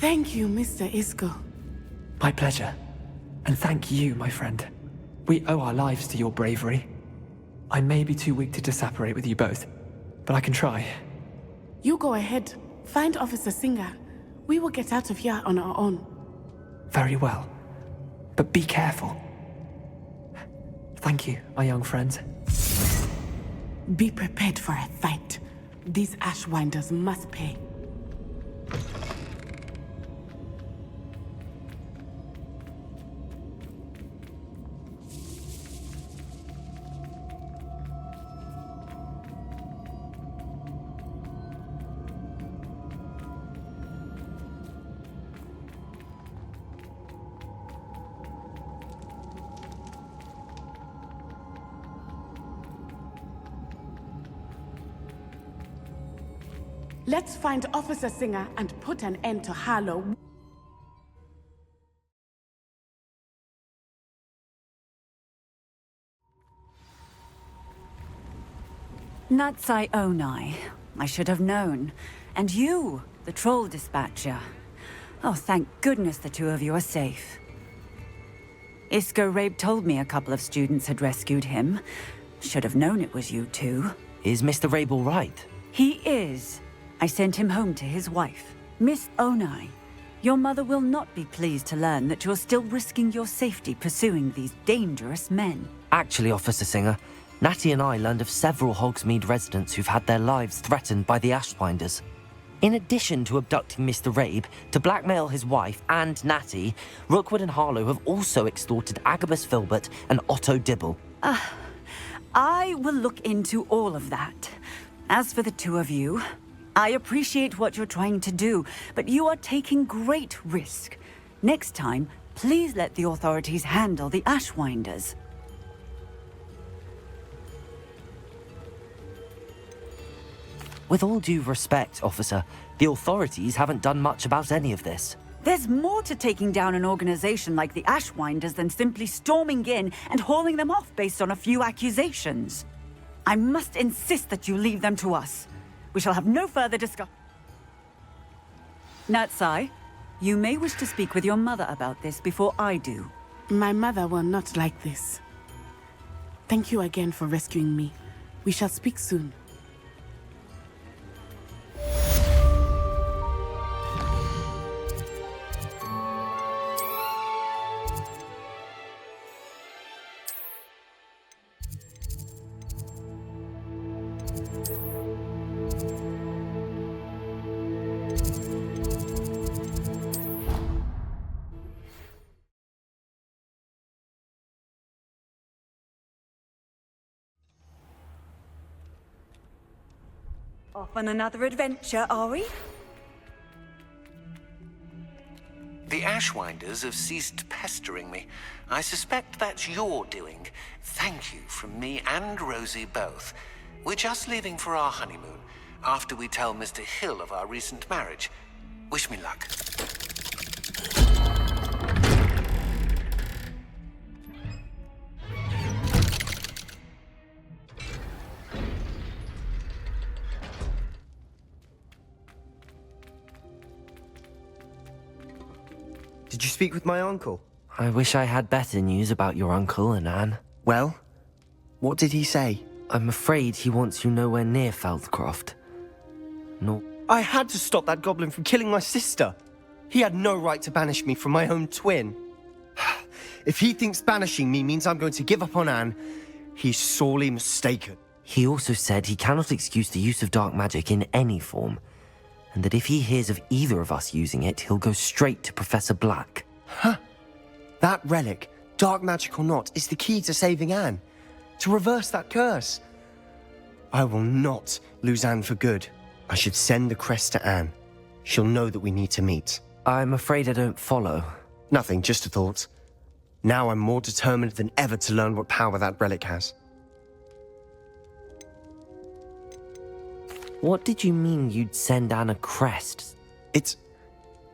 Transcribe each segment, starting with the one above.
Thank you, Mr. Isco. My pleasure. And thank you, my friend. We owe our lives to your bravery. I may be too weak to disapparate with you both, but I can try. You go ahead. Find Officer Singer. We will get out of here on our own. Very well. But be careful. Thank you, my young friends. Be prepared for a fight. These Ashwinders must pay. Let's find Officer Singer and put an end to Harlow. Natsai Onai. I should have known. And you, the troll dispatcher. Oh, thank goodness the two of you are safe. Isco Rabe told me a couple of students had rescued him. Should have known it was you two. Is Mr. Rabe all right? He is. I sent him home to his wife. Miss Onai, your mother will not be pleased to learn that you're still risking your safety pursuing these dangerous men. Actually, Officer Singer, Natty and I learned of several Hogsmeade residents who've had their lives threatened by the Ashwinders. In addition to abducting Mr. Rabe to blackmail his wife and Natty, Rookwood and Harlow have also extorted Agabus Filbert and Otto Dibble. I will look into all of that. As for the two of you, I appreciate what you're trying to do, but you are taking great risk. Next time, please let the authorities handle the Ashwinders. With all due respect, officer, the authorities haven't done much about any of this. There's more to taking down an organization like the Ashwinders than simply storming in and hauling them off based on a few accusations. I must insist that you leave them to us. We shall have no further discussion. Natsai, you may wish to speak with your mother about this before I do. My mother will not like this. Thank you again for rescuing me. We shall speak soon. Off on another adventure, are we? The Ashwinders have ceased pestering me. I suspect that's your doing. Thank you from me and Rosie both. We're just leaving for our honeymoon, after we tell Mr. Hill of our recent marriage. Wish me luck. Did you speak with my uncle? I wish I had better news about your uncle and Anne. Well, what did he say? I'm afraid he wants you nowhere near Feldcroft. No. I had to stop that goblin from killing my sister. He had no right to banish me from my own twin. If he thinks banishing me means I'm going to give up on Anne, he's sorely mistaken. He also said he cannot excuse the use of dark magic in any form, and that if he hears of either of us using it, he'll go straight to Professor Black. Huh. That relic, dark magic or not, is the key to saving Anne. To reverse that curse. I will not lose Anne for good. I should send the crest to Anne. She'll know that we need to meet. I'm afraid I don't follow. Nothing, just a thought. Now I'm more determined than ever to learn what power that relic has. What did you mean you'd send Anne a crest?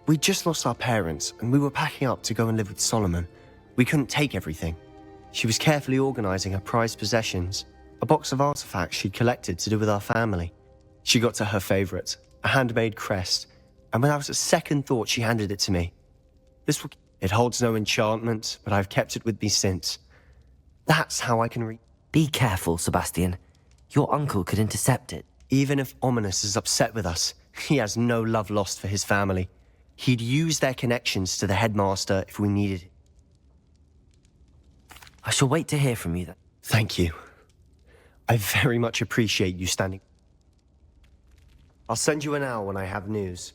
We just lost our parents, and we were packing up to go and live with Solomon. We couldn't take everything. She was carefully organizing her prized possessions, a box of artifacts she'd collected to do with our family. She got to her favorite, a handmade crest, and without a second thought, she handed it to me. It holds no enchantment, but I've kept it with me since. That's how I can read. Be careful, Sebastian. Your uncle could intercept it. Even if Ominous is upset with us, he has no love lost for his family. He'd use their connections to the headmaster if we needed it. I shall wait to hear from you then. Thank you. I very much appreciate you standing. I'll send you an hour when I have news.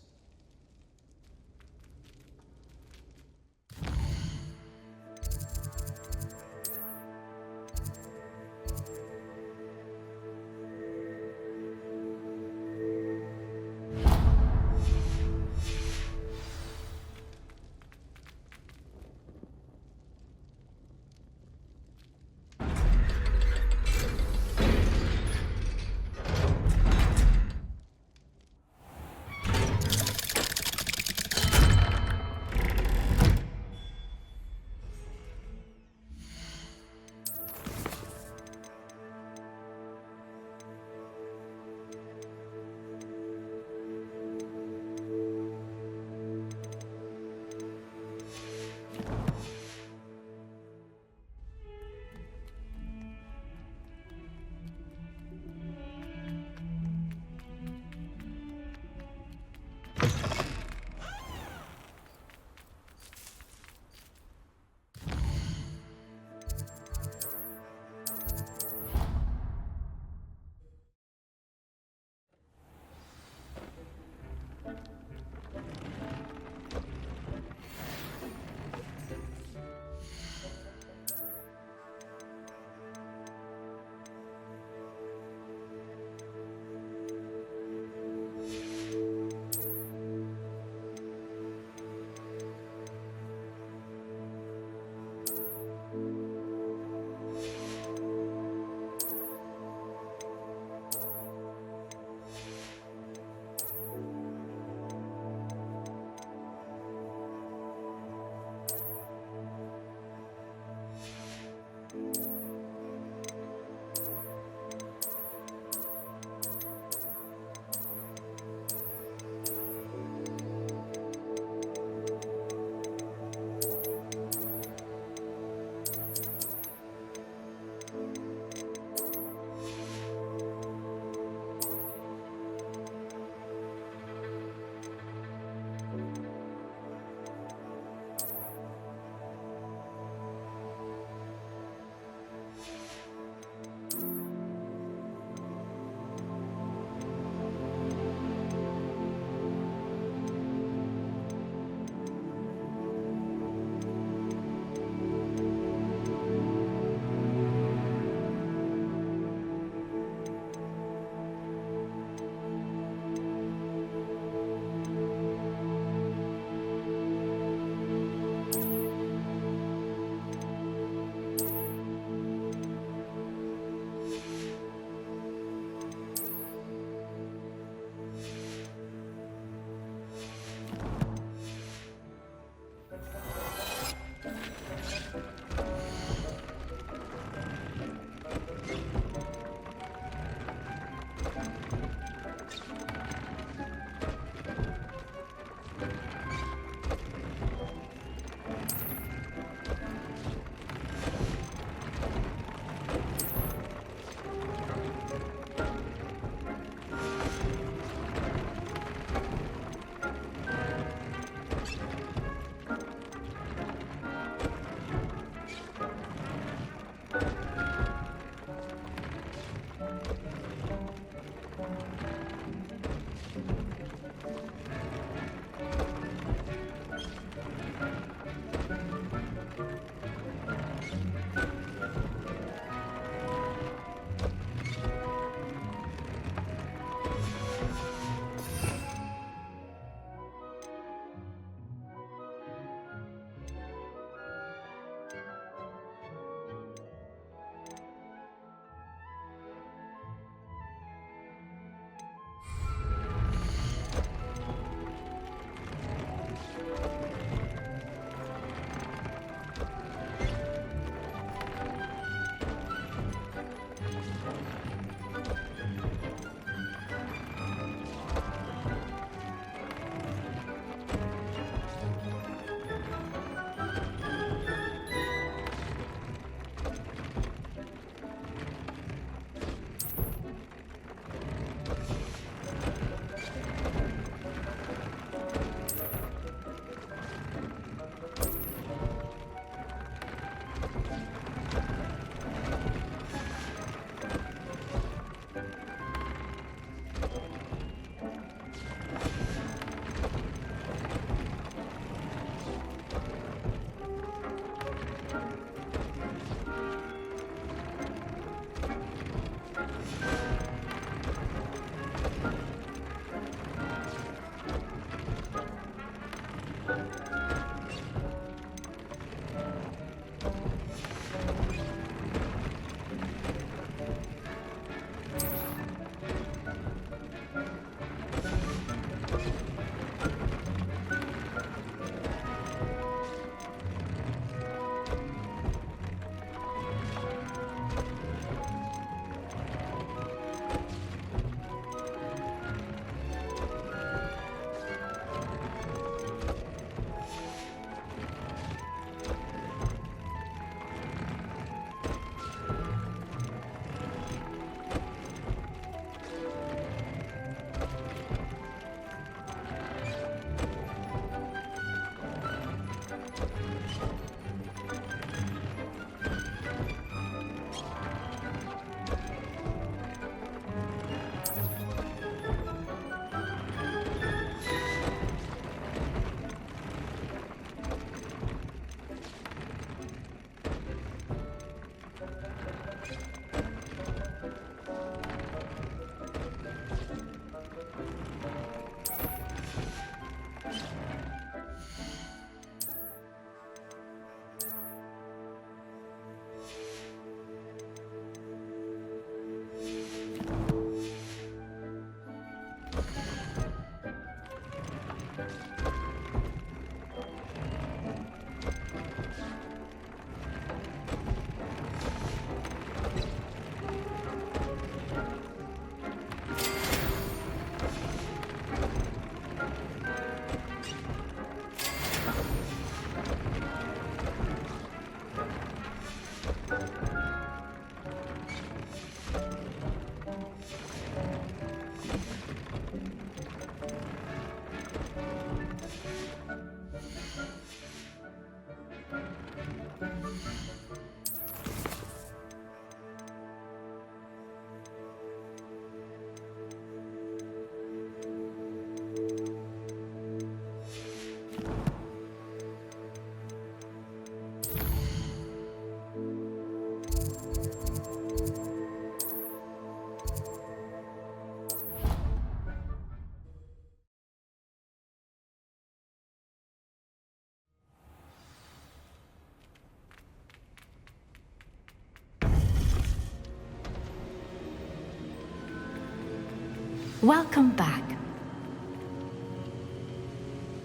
Welcome back.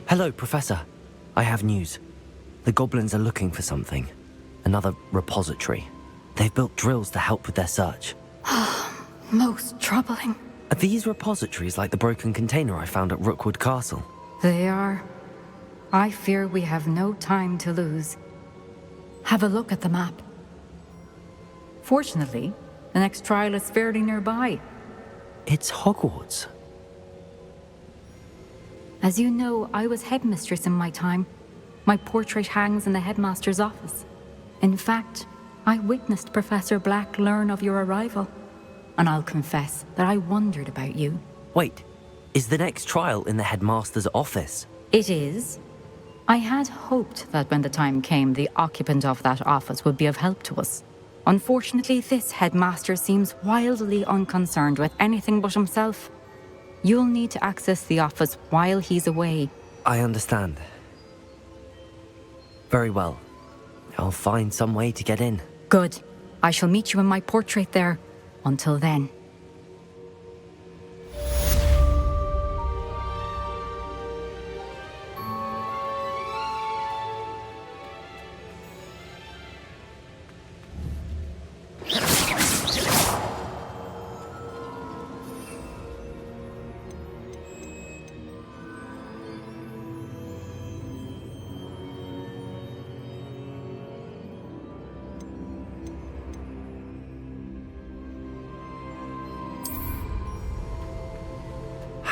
Hello, Professor. I have news. The goblins are looking for something. Another repository. They've built drills to help with their search. Most troubling. Are these repositories like the broken container I found at Rookwood Castle? They are. I fear we have no time to lose. Have a look at the map. Fortunately, the next trial is fairly nearby. It's Hogwarts. As you know, I was headmistress in my time. My portrait hangs in the headmaster's office. In fact, I witnessed Professor Black learn of your arrival. And I'll confess that I wondered about you. Wait, is the next trial in the headmaster's office? It is. I had hoped that when the time came, the occupant of that office would be of help to us. Unfortunately, this headmaster seems wildly unconcerned with anything but himself. You'll need to access the office while he's away. I understand. Very well. I'll find some way to get in. Good. I shall meet you in my portrait there. Until then.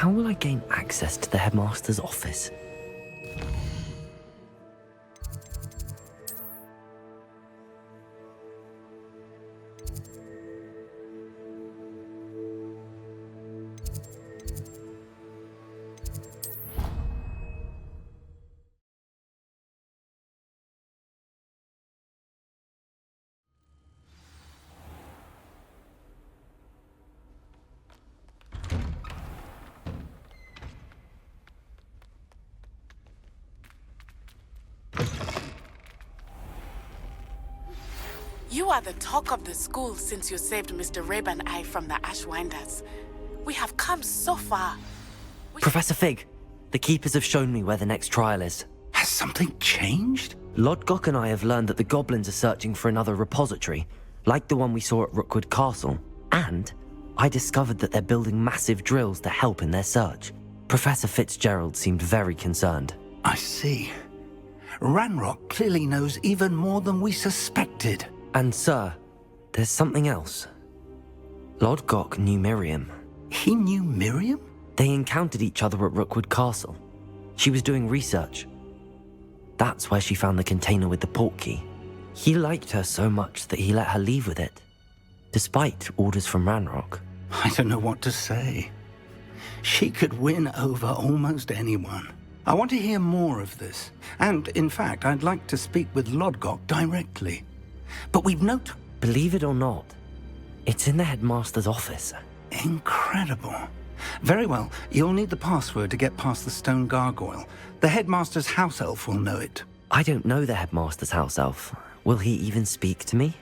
How will I gain access to the headmaster's office? You are the talk of the school since you saved Mr. Rabe and I from the Ashwinders. We have come so far. Professor Fig, the Keepers have shown me where the next trial is. Has something changed? Lodgok and I have learned that the goblins are searching for another repository, like the one we saw at Rookwood Castle. And I discovered that they're building massive drills to help in their search. Professor Fitzgerald seemed very concerned. I see. Ranrock clearly knows even more than we suspected. And sir, there's something else. Lodgok knew Miriam. He knew Miriam? They encountered each other at Rookwood Castle. She was doing research. That's where she found the container with the portkey. He liked her so much that he let her leave with it, despite orders from Ranrock. I don't know what to say. She could win over almost anyone. I want to hear more of this. And, in fact, I'd like to speak with Lodgok directly. But we've no time. Believe it or not, it's in the headmaster's office. Incredible. Very well, you'll need the password to get past the stone gargoyle. The headmaster's house elf will know it. I don't know the headmaster's house elf. Will he even speak to me?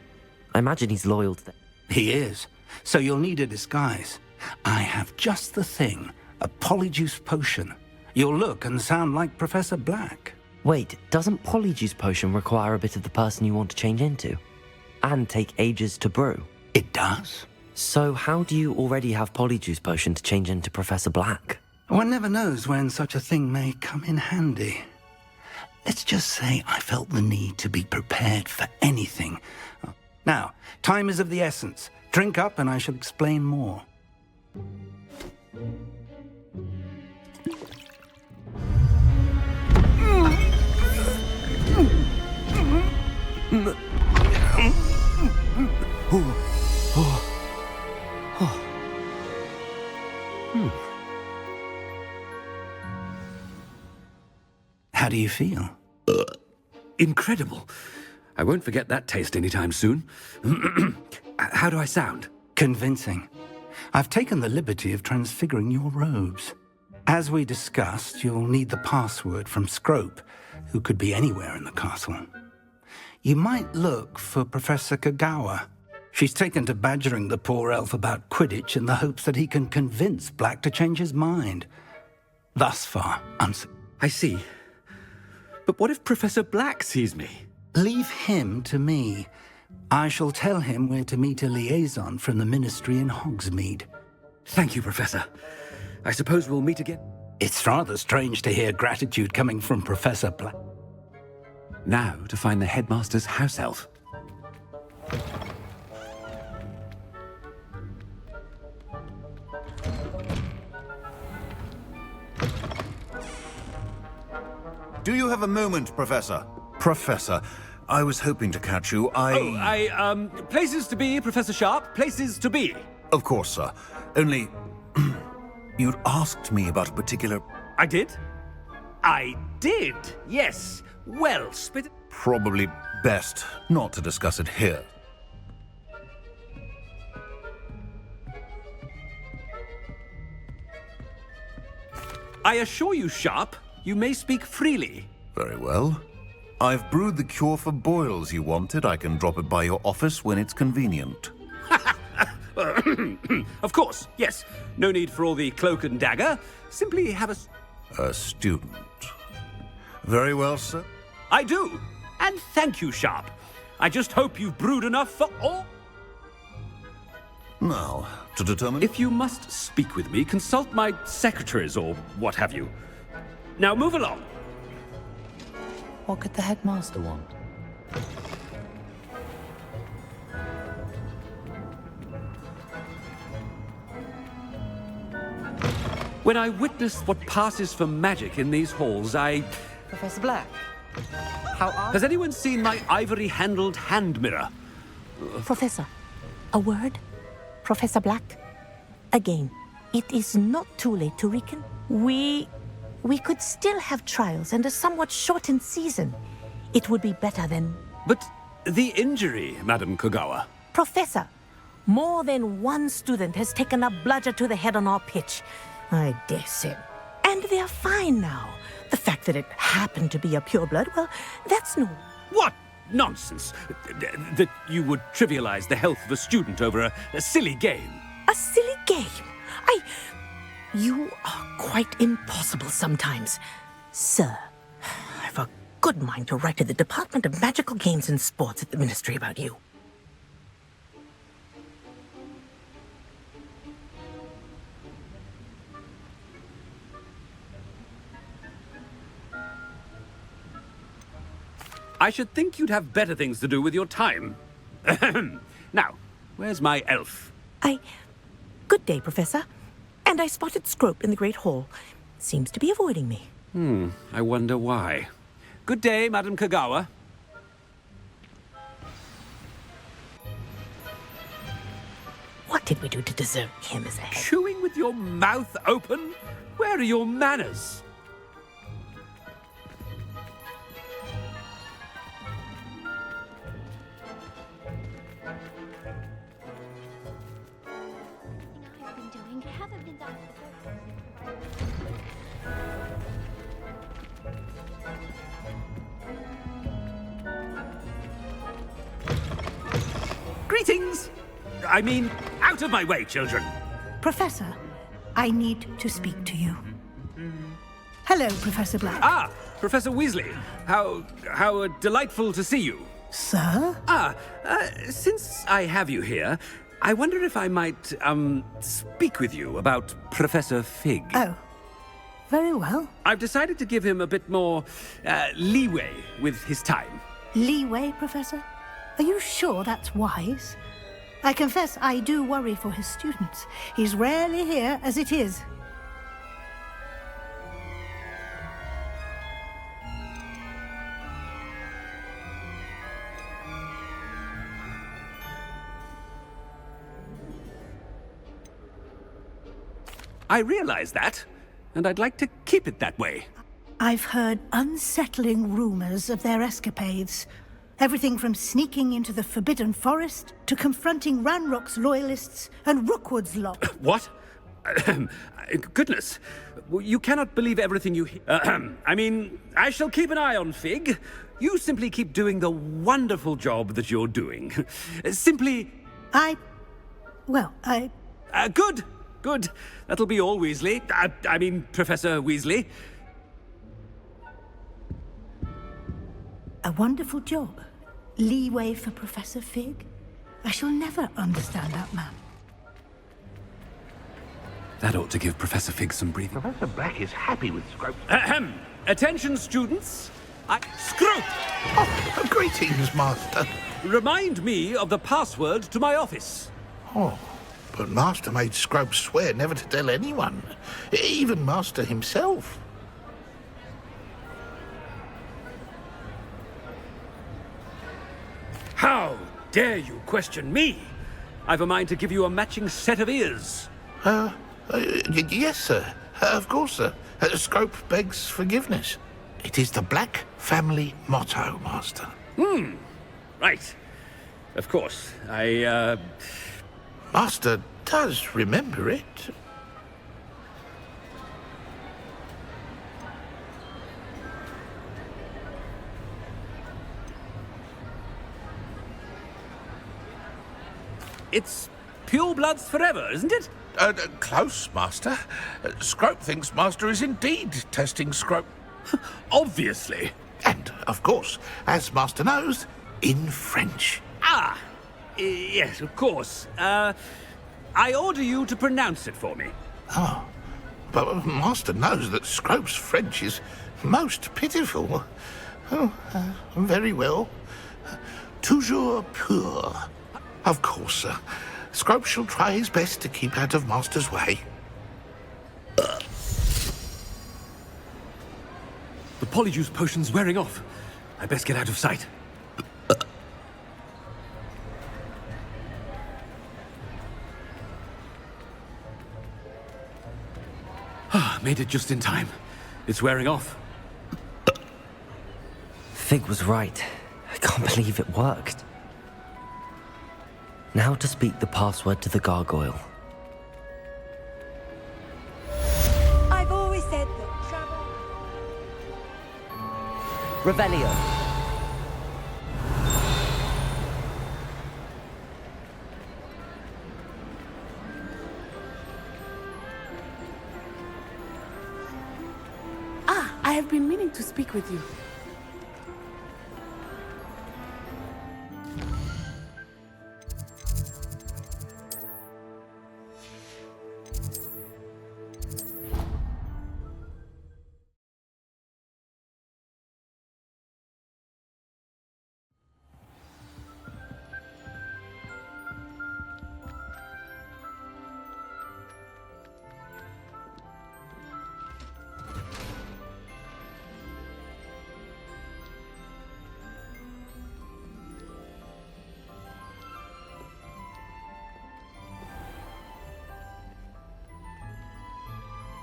I imagine he's loyal to the... He is. So you'll need a disguise. I have just the thing. A polyjuice potion. You'll look and sound like Professor Black. Wait, doesn't Polyjuice Potion require a bit of the person you want to change into? And take ages to brew? It does. So how do you already have Polyjuice Potion to change into Professor Black? One never knows when such a thing may come in handy. Let's just say I felt the need to be prepared for anything. Now, time is of the essence. Drink up and I shall explain more. How do you feel? Incredible. I won't forget that taste anytime soon. How do I sound? Convincing. I've taken the liberty of transfiguring your robes. As we discussed, you'll need the password from Scrope, who could be anywhere in the castle. You might look for Professor Kagawa. She's taken to badgering the poor elf about Quidditch in the hopes that he can convince Black to change his mind. Thus far, I see. But what if Professor Black sees me? Leave him to me. I shall tell him where to meet a liaison from the Ministry in Hogsmeade. Thank you, Professor. I suppose we'll meet again. It's rather strange to hear gratitude coming from Professor Black. Now to find the headmaster's house elf. Do you have a moment, Professor? Professor, I was hoping to catch you. Places to be, Professor Sharp. Places to be. Of course, sir. Only... you'd asked me about a particular... I did? I did, yes. Well, spit... Probably best not to discuss it here. I assure you, Sharp, you may speak freely. Very well. I've brewed the cure for boils you wanted. I can drop it by your office when it's convenient. Of course, yes. No need for all the cloak and dagger. Simply have a student. Very well, sir. I do. And thank you, Sharp. I just hope you've brewed enough for all... Now, to determine... If you must speak with me, consult my secretaries or what have you. Now move along. What could the headmaster want? When I witness what passes for magic in these halls, Professor Black, how are... Has anyone seen my ivory-handled hand mirror? Professor, a word? Professor Black? Again, it is not too late to reckon. We could still have trials and a somewhat shortened season. It would be better than... But the injury, Madam Kagawa. Professor, more than one student has taken a bludger to the head on our pitch. I dare say. And they're fine now. The fact that it happened to be a pureblood, well, that's no... What nonsense! That you would trivialize the health of a student over a silly game. A silly game? You are quite impossible sometimes. Sir, I've a good mind to write to the Department of Magical Games and Sports at the Ministry about you. I should think you'd have better things to do with your time. Now, where's my elf? Good day, Professor. And I spotted Scrope in the Great Hall. Seems to be avoiding me. I wonder why. Good day, Madam Kagawa. What did we do to deserve him as a head? Chewing with your mouth open? Where are your manners? Greetings! I mean, out of my way, children. Professor, I need to speak to you. Hello, Professor Black. Ah, Professor Weasley. How delightful to see you. Sir? Since I have you here, I wonder if I might, speak with you about Professor Fig. Oh, very well. I've decided to give him a bit more, leeway with his time. Leeway, Professor? Are you sure that's wise? I confess I do worry for his students. He's rarely here as it is. I realize that, and I'd like to keep it that way. I've heard unsettling rumors of their escapades. Everything from sneaking into the Forbidden Forest to confronting Ranrock's loyalists and Rookwood's lot. What? Goodness. You cannot believe everything you hear. I mean, I shall keep an eye on Fig. You simply keep doing the wonderful job that you're doing. Simply... Good. Good. That'll be all, Weasley. I mean, Professor Weasley. A wonderful job. Leeway for Professor Fig. I shall never understand that man. That ought to give Professor Fig some breathing. Professor Black is happy with Scrope. Ahem. Attention, students. Scrope! Oh, greetings, Master. Remind me of the password to my office. Oh, but Master made Scrope swear never to tell anyone, even Master himself. How dare you question me? I've a mind to give you a matching set of ears. Yes, sir. Of course, sir. Scrope begs forgiveness. It is the Black family motto, Master. Right. Of course. Master does remember it. It's pure bloods forever, isn't it? Close, Master. Scrope thinks Master is indeed testing Scrope. Obviously. And, of course, as Master knows, in French. Yes, of course. I order you to pronounce it for me. Oh, but Master knows that Scrope's French is most pitiful. Oh, very well. Toujours pur. Of course, sir. Scrope shall try his best to keep out of Master's way. The polyjuice potion's wearing off. I best get out of sight. Made it just in time. It's wearing off. Fig was right. I can't believe it worked. Now to speak the password to the gargoyle. I've always said that travel... Revelio. I have been meaning to speak with you.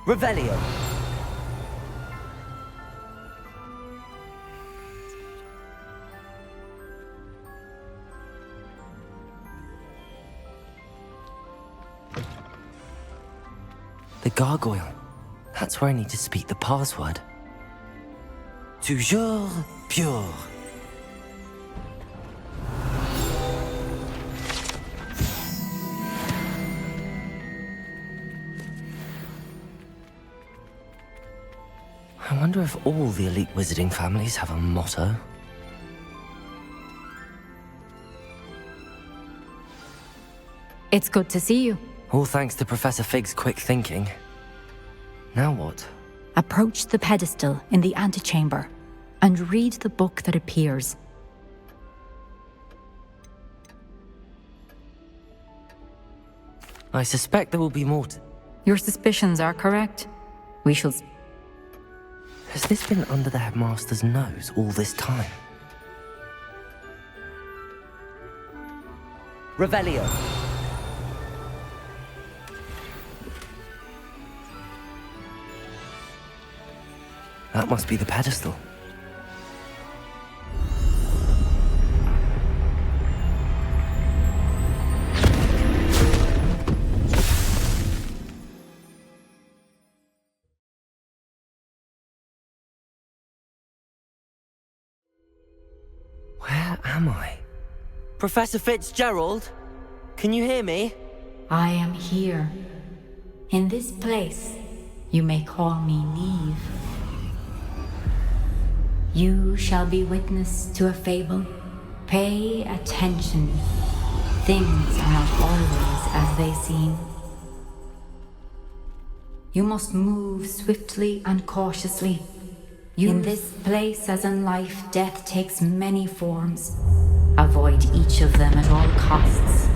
Revelio. The gargoyle. That's where I need to speak the password. Toujours pure. I wonder if all the elite wizarding families have a motto. It's good to see you. All thanks to Professor Fig's quick thinking. Now what? Approach the pedestal in the antechamber and read the book that appears. I suspect there will be more to... Your suspicions are correct. We shall... Has this been under the headmaster's nose all this time? Revelio. That must be the pedestal. Where am I? Professor Fitzgerald? Can you hear me? I am here. In this place, you may call me Neve. You shall be witness to a fable. Pay attention. Things are not always as they seem. You must move swiftly and cautiously. In this place, as in life, death takes many forms. Avoid each of them at all costs.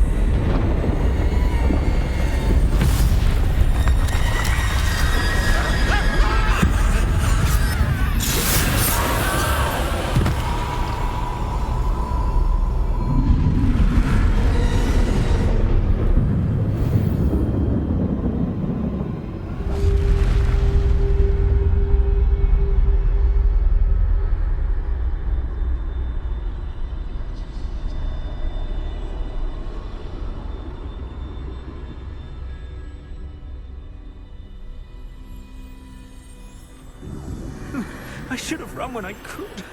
I should have run when I could.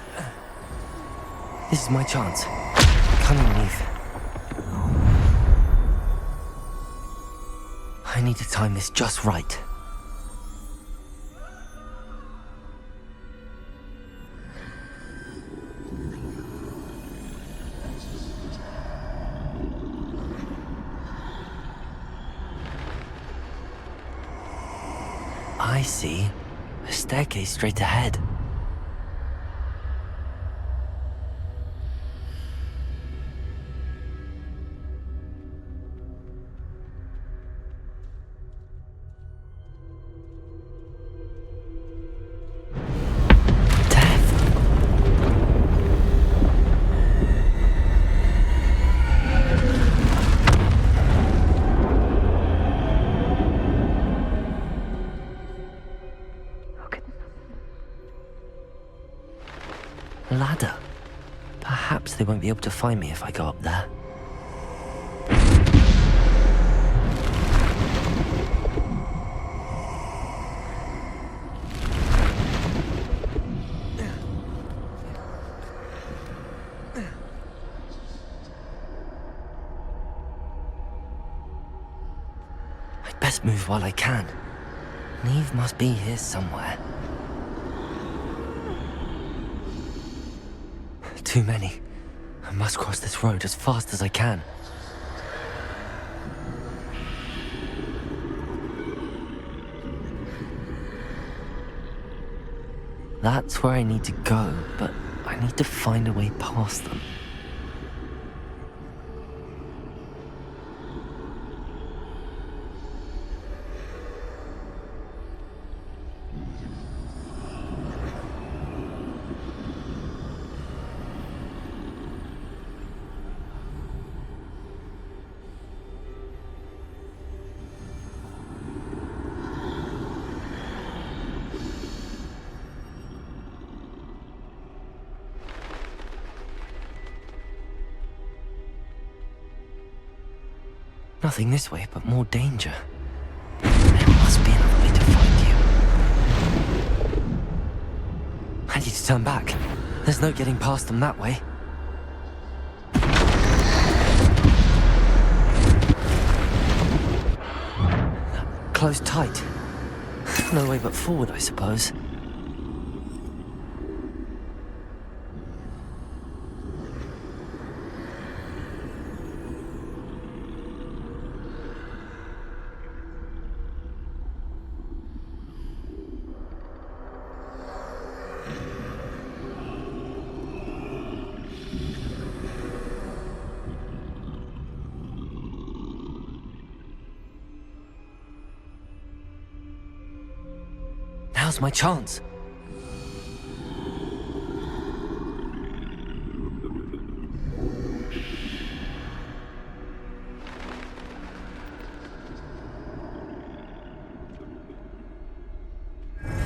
This is my chance. Come on, Neve. I need to time this just right. I see. A staircase straight ahead. Ladder. Perhaps they won't be able to find me if I go up there. I'd best move while I can. Neve must be here somewhere. Too many. I must cross this road as fast as I can. That's where I need to go, but I need to find a way past them. Nothing this way, but more danger. There must be another way to find you. I need to turn back. There's no getting past them that way. Closed tight. No way but forward, I suppose. Now's my chance.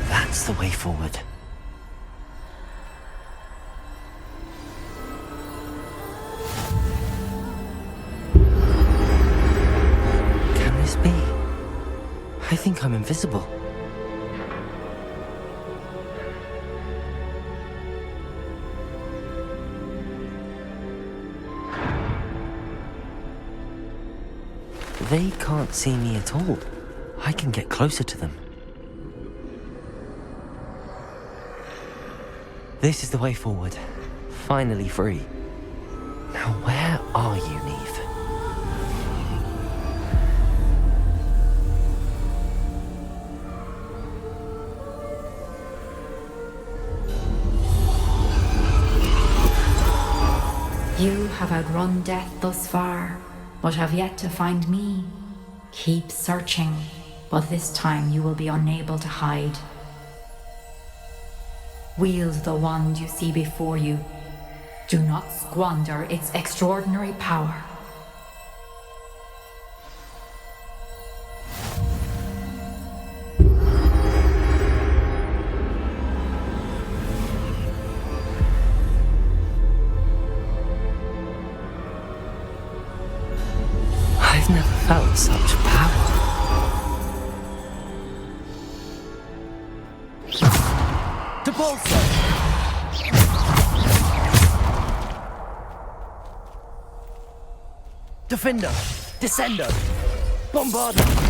That's the way forward. I think I'm invisible. They can't see me at all. I can get closer to them. This is the way forward. Finally free. Now where are you, Neve? You have outrun death thus far, but have yet to find me. Keep searching, but this time you will be unable to hide. Wield the wand you see before you. Do not squander its extraordinary power. I've never felt such power. To bolster! Defender! Descender! Bombarder!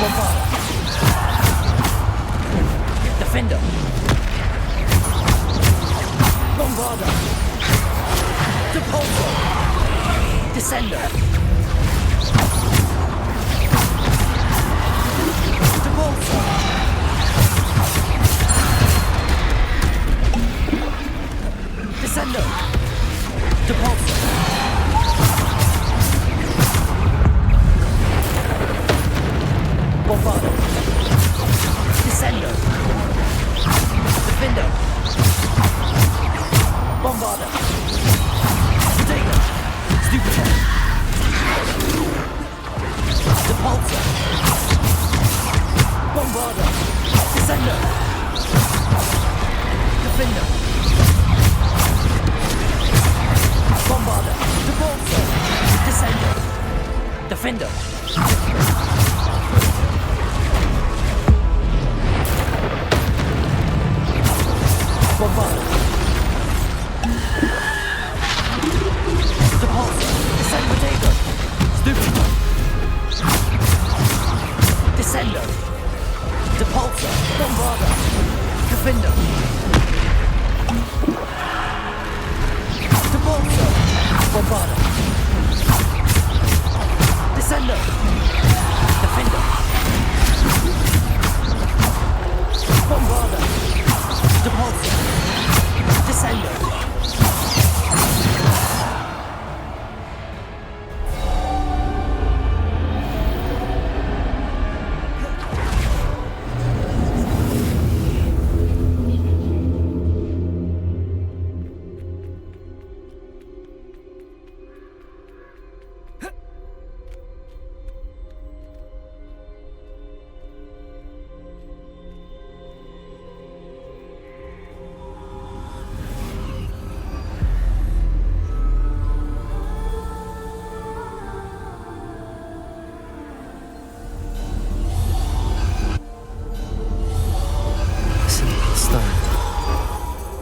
Bombarda. Defender. Bombarda. Depulso. Descender. Depulso. Descender. Depulso. Bombarda. Descender. Defender. Bombarda. Stinger. Stupefy. Depulso. Bombarda. Descender. Defender. Bombarda. Depulso. Descender. Defender. Bombarda. Depulso. Descender. Potato. Stupefy. Descender. Depulso. Bombarda. Defender. Depulso. Bombarda. Descender. Defender. Bombarda. Depulso. Descender.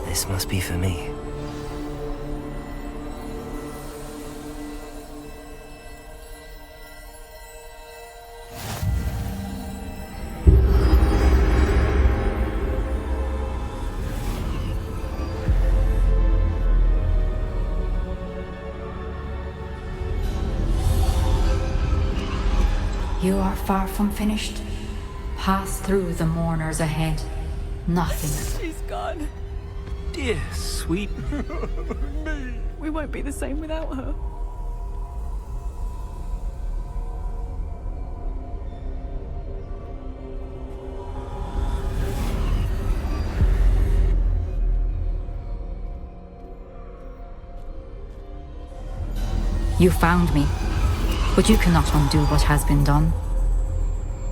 This must be for me. You are far from finished. Pass through the mourners ahead. Nothing. She's gone. Dear, sweet Me. We won't be the same without her. You found me, but you cannot undo what has been done.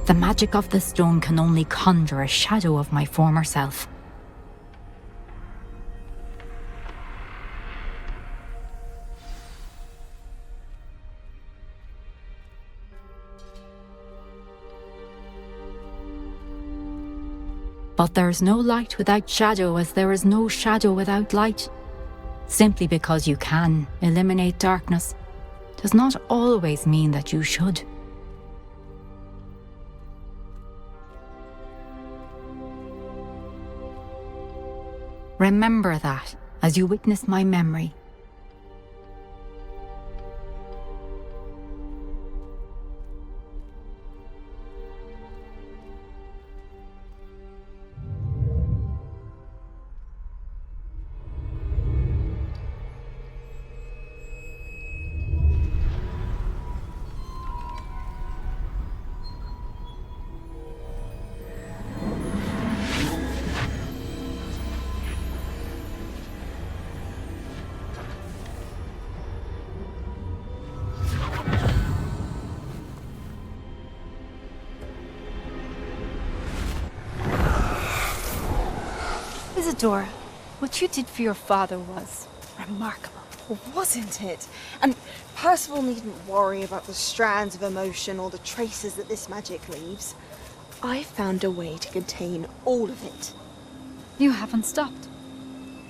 The magic of the stone can only conjure a shadow of my former self. But there is no light without shadow, as there is no shadow without light. Simply because you can eliminate darkness does not always mean that you should. Remember that as you witness my memory. Isadora, what you did for your father was remarkable. Wasn't it? And Percival needn't worry about the strands of emotion or the traces that this magic leaves. I found a way to contain all of it. You haven't stopped.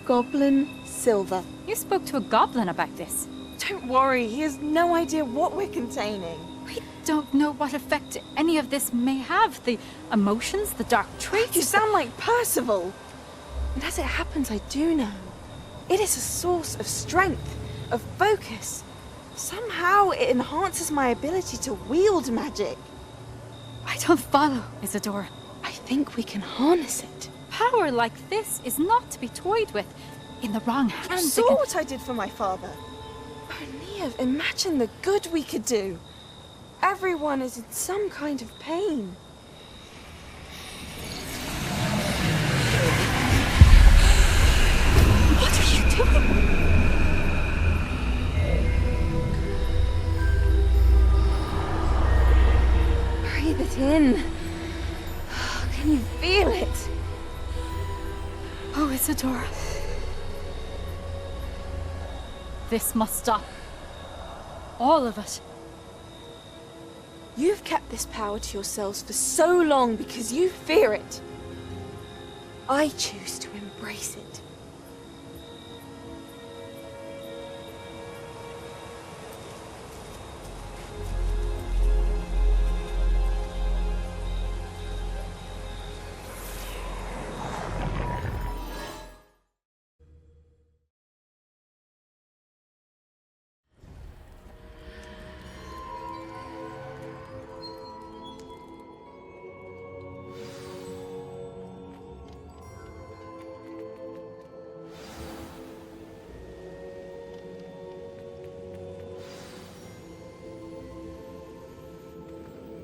Goblin Silver. You spoke to a goblin about this. Don't worry, he has no idea what we're containing. We don't know what effect any of this may have. The emotions, the dark traits. You sound like Percival. And as it happens, I do know. It is a source of strength, of focus. Somehow it enhances my ability to wield magic. I don't follow, Isadora. I think we can harness it. Power like this is not to be toyed with. In the wrong You hands, saw what I did for my father. Oh, Neve, imagine the good we could do. Everyone is in some kind of pain. What are you doing? Breathe it in. Can you feel it? Oh, Isadora. This must stop. All of it. You've kept this power to yourselves for so long because you fear it. I choose to embrace it.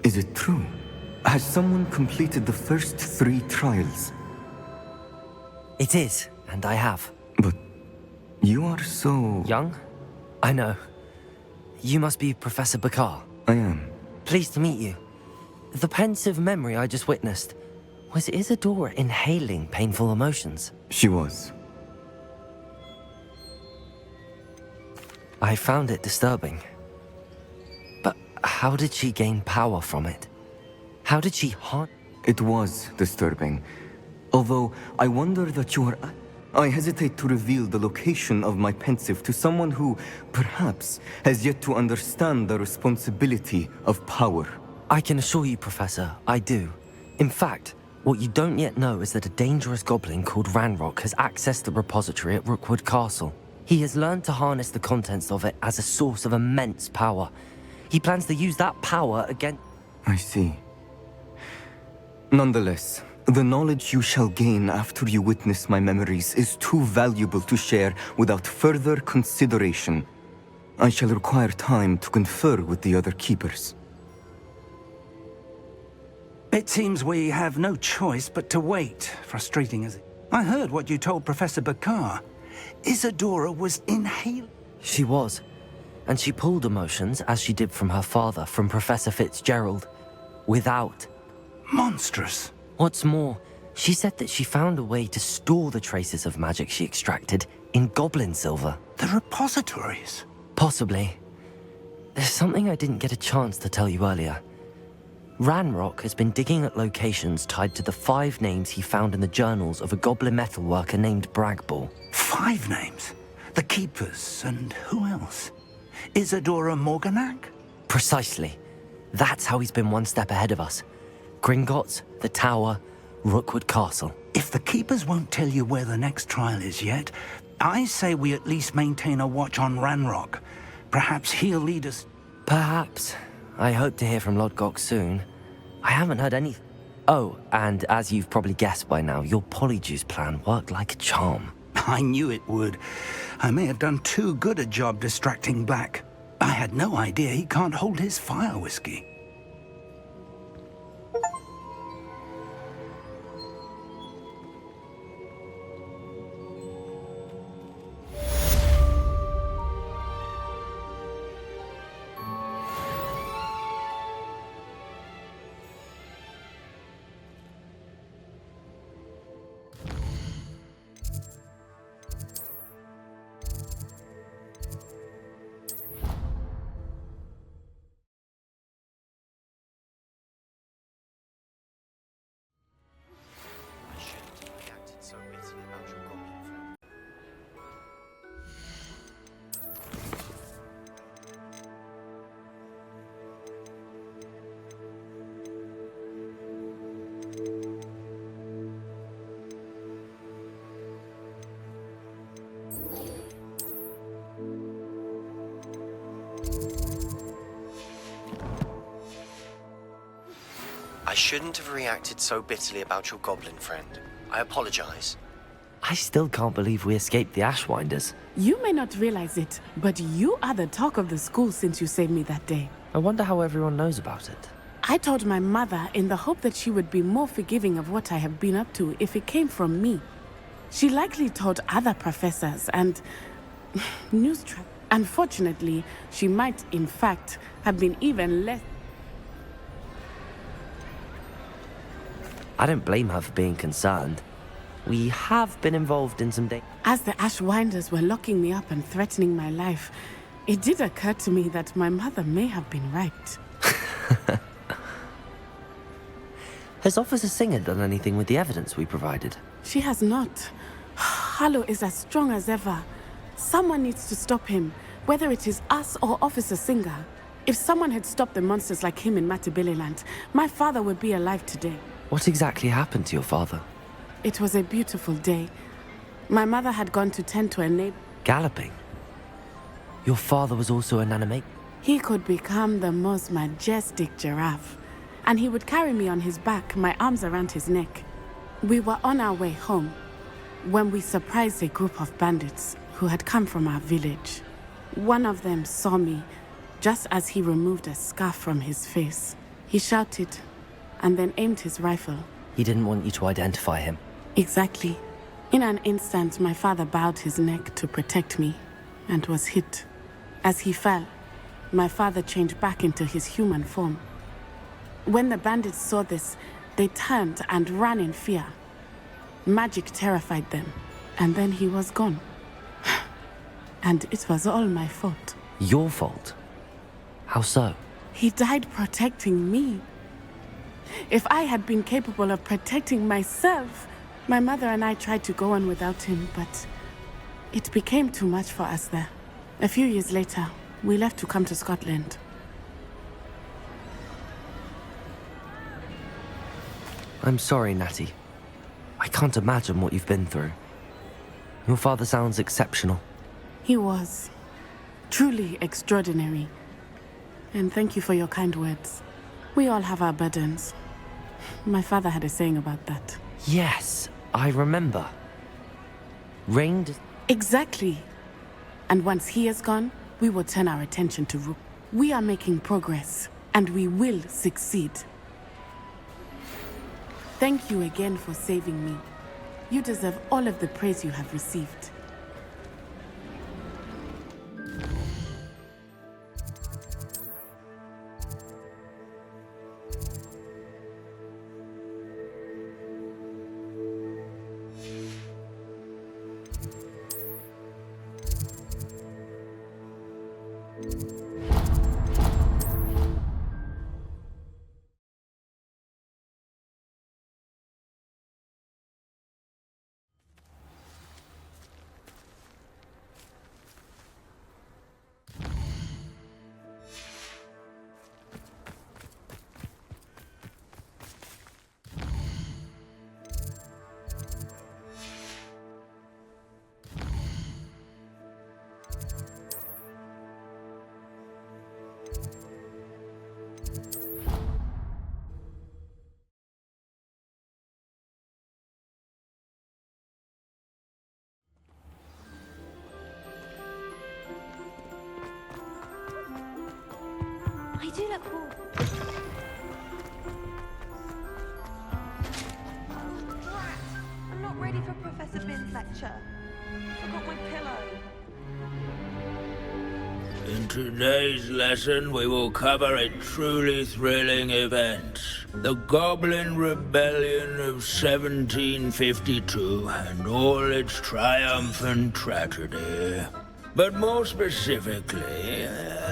Is it true? Has someone completed the first 3 trials? It is, and I have. But you are so... Young? I know. You must be Professor Bakar. I am. Pleased to meet you. The pensive memory I just witnessed, was Isadora inhaling painful emotions? She was. I found it disturbing. But how did she gain power from it? How did she haunt? It was disturbing. Although I wonder that you are... I hesitate to reveal the location of my pensive to someone who, perhaps, has yet to understand the responsibility of power. I can assure you, Professor, I do. In fact, what you don't yet know is that a dangerous goblin called Ranrock has accessed the repository at Rookwood Castle. He has learned to harness the contents of it as a source of immense power. He plans to use that power against... I see. Nonetheless, the knowledge you shall gain after you witness my memories is too valuable to share without further consideration. I shall require time to confer with the other keepers. It seems we have no choice but to wait, frustrating as it... I heard what you told Professor Bakar. Isadora was inhaling... She was. And she pulled emotions, as she did from her father, from Professor Fitzgerald. Without. Monstrous. What's more, she said that she found a way to store the traces of magic she extracted in goblin silver. The repositories? Possibly. There's something I didn't get a chance to tell you earlier. Ranrock has been digging at locations tied to the 5 names he found in the journals of a goblin metalworker named Bragball. 5 names? The Keepers, and who else? Isadora Morganac? Precisely. That's how he's been one step ahead of us. Gringotts, the Tower, Rookwood Castle. If the Keepers won't tell you where the next trial is yet, I say we at least maintain a watch on Ranrock. Perhaps he'll lead us... Perhaps. I hope to hear from Lodgok soon. I haven't heard anything. Oh, and as you've probably guessed by now, your Polyjuice plan worked like a charm. I knew it would. I may have done too good a job distracting Black. I had no idea he can't hold his fire whiskey. I shouldn't have reacted so bitterly about your goblin friend. I apologize. I still can't believe we escaped the Ashwinders. You may not realize it, but you are the talk of the school since you saved me that day. I wonder how everyone knows about it. I told my mother in the hope that she would be more forgiving of what I have been up to if it came from me. She likely told other professors and news track. Unfortunately, she might, in fact, have been even less. I don't blame her for being concerned. We have been involved in some danger. As the Ashwinders were locking me up and threatening my life, it did occur to me that my mother may have been right. Has Officer Singer done anything with the evidence we provided? She has not. Harlow is as strong as ever. Someone needs to stop him, whether it is us or Officer Singer. If someone had stopped the monsters like him in Matabeleland, my father would be alive today. What exactly happened to your father? It was a beautiful day. My mother had gone to tend to a neighbor. Galloping? Your father was also an animate? He could become the most majestic giraffe, and he would carry me on his back, my arms around his neck. We were on our way home when we surprised a group of bandits who had come from our village. One of them saw me just as he removed a scarf from his face. He shouted and then aimed his rifle. He didn't want you to identify him. Exactly. In an instant, my father bowed his neck to protect me and was hit. As he fell, my father changed back into his human form. When the bandits saw this, they turned and ran in fear. Magic terrified them, and then he was gone. And it was all my fault. Your fault? How so? He died protecting me. If I had been capable of protecting myself, my mother and I tried to go on without him, but it became too much for us there. A few years later, we left to come to Scotland. I'm sorry, Natty. I can't imagine what you've been through. Your father sounds exceptional. He was. Truly extraordinary. And thank you for your kind words. We all have our burdens. My father had a saying about that. Yes, I remember. Reigned? Exactly. And once he is gone, we will turn our attention to Rook. We are making progress, and we will succeed. Thank you again for saving me. You deserve all of the praise you have received. I do look forward. I'm not ready for Professor Bin's lecture. I forgot my pillow. In today's lesson, we will cover a truly thrilling event. The Goblin Rebellion of 1752 and all its triumphant tragedy. But more specifically,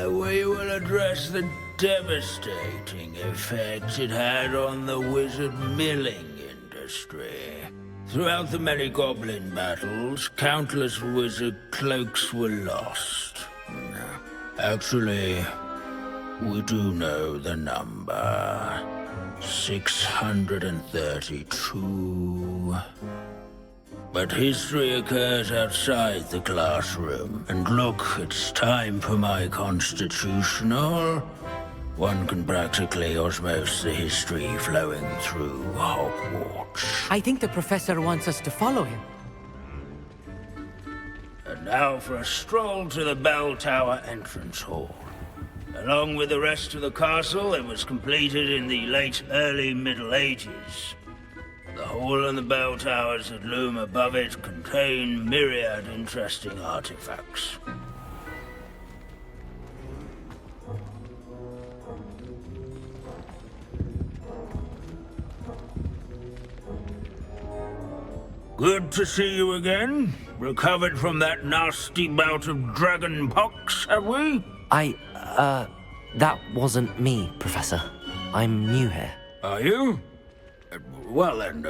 we will address the devastating effect it had on the wizard milling industry. Throughout the many goblin battles, countless wizard cloaks were lost. Actually, we do know the number. 632. But history occurs outside the classroom. And look, it's time for my constitutional One can practically osmose the history flowing through Hogwarts. I think the professor wants us to follow him. And now for a stroll to the bell tower entrance hall. Along with the rest of the castle, it was completed in the late early Middle Ages. The hall and the bell towers that loom above it contain myriad interesting artifacts. Good to see you again. Recovered from that nasty bout of dragon pox, have we? That wasn't me, Professor. I'm new here. Are you? Well then,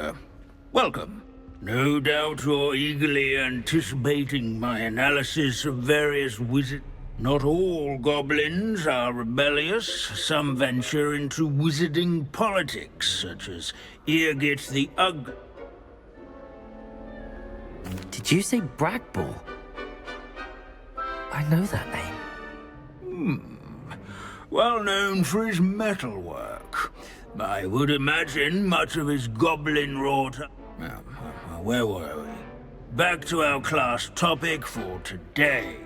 welcome. No doubt you're eagerly anticipating my analysis of various wizards. Not all goblins are rebellious. Some venture into wizarding politics, such as Eargit the Ugly. Did you say Bragball? I know that name. Well known for his metalwork. I would imagine much of his goblin-wrought... where were we? Back to our class topic for today.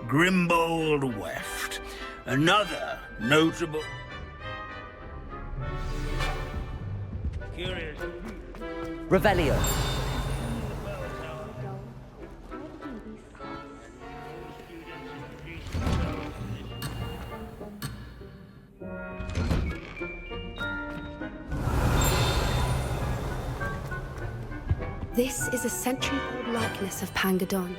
Grimbold Weft. Another notable... Curious... Revelio. This is a century-old likeness of Pangadon.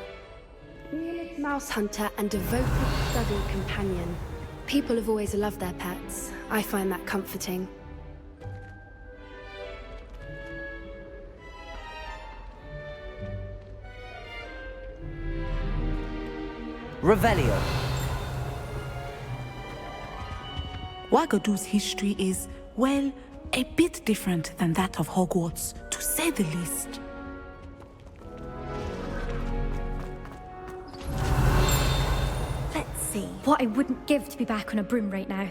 Fearless mouse hunter and devoted study companion. People have always loved their pets. I find that comforting. Revelio. Wagadu's history is, well, a bit different than that of Hogwarts, to say the least. Let's see. What I wouldn't give to be back on a broom right now.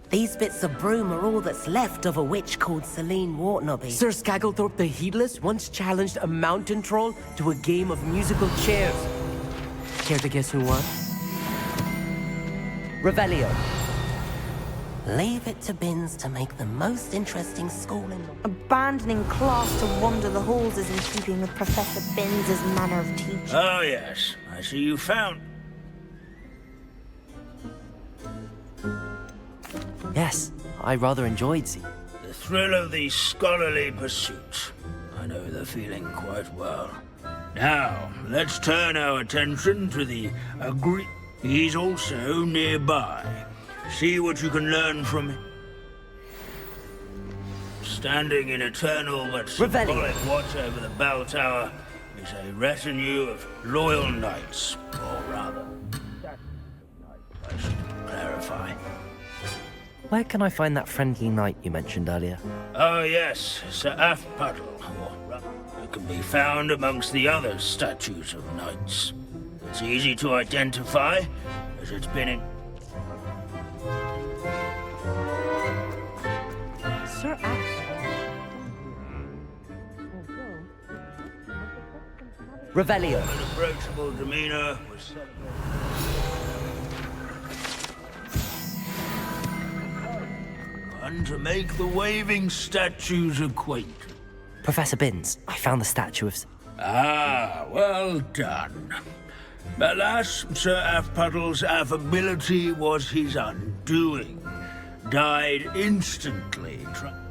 These bits of broom are all that's left of a witch called Celine Wartnobby. Sir Skagglethorpe the Heedless once challenged a mountain troll to a game of musical chairs. Care to guess who won? Revelio. Leave it to Binns to make the most interesting school in the... Abandoning class to wander the halls is in keeping with Professor Binns' manner of teaching. Oh yes, I see you found... Yes, I rather enjoyed seeing. The thrill of the scholarly pursuit. I know the feeling quite well. Now, let's turn our attention to the He's also nearby. See what you can learn from him. Standing in eternal but symbolic watch over the bell tower is a retinue of loyal knights, or rather, I should clarify. Where can I find that friendly knight you mentioned earlier? Oh yes, Sir Afpuddle. It can be found amongst the other statues of knights. It's easy to identify, as it's been in... Sir Revelio. An approachable demeanor was one to make the waving statues acquainted. Professor Binns, I found the statue of... Ah, well done. Alas, Sir Afpuddle's affability was his undoing. Died instantly.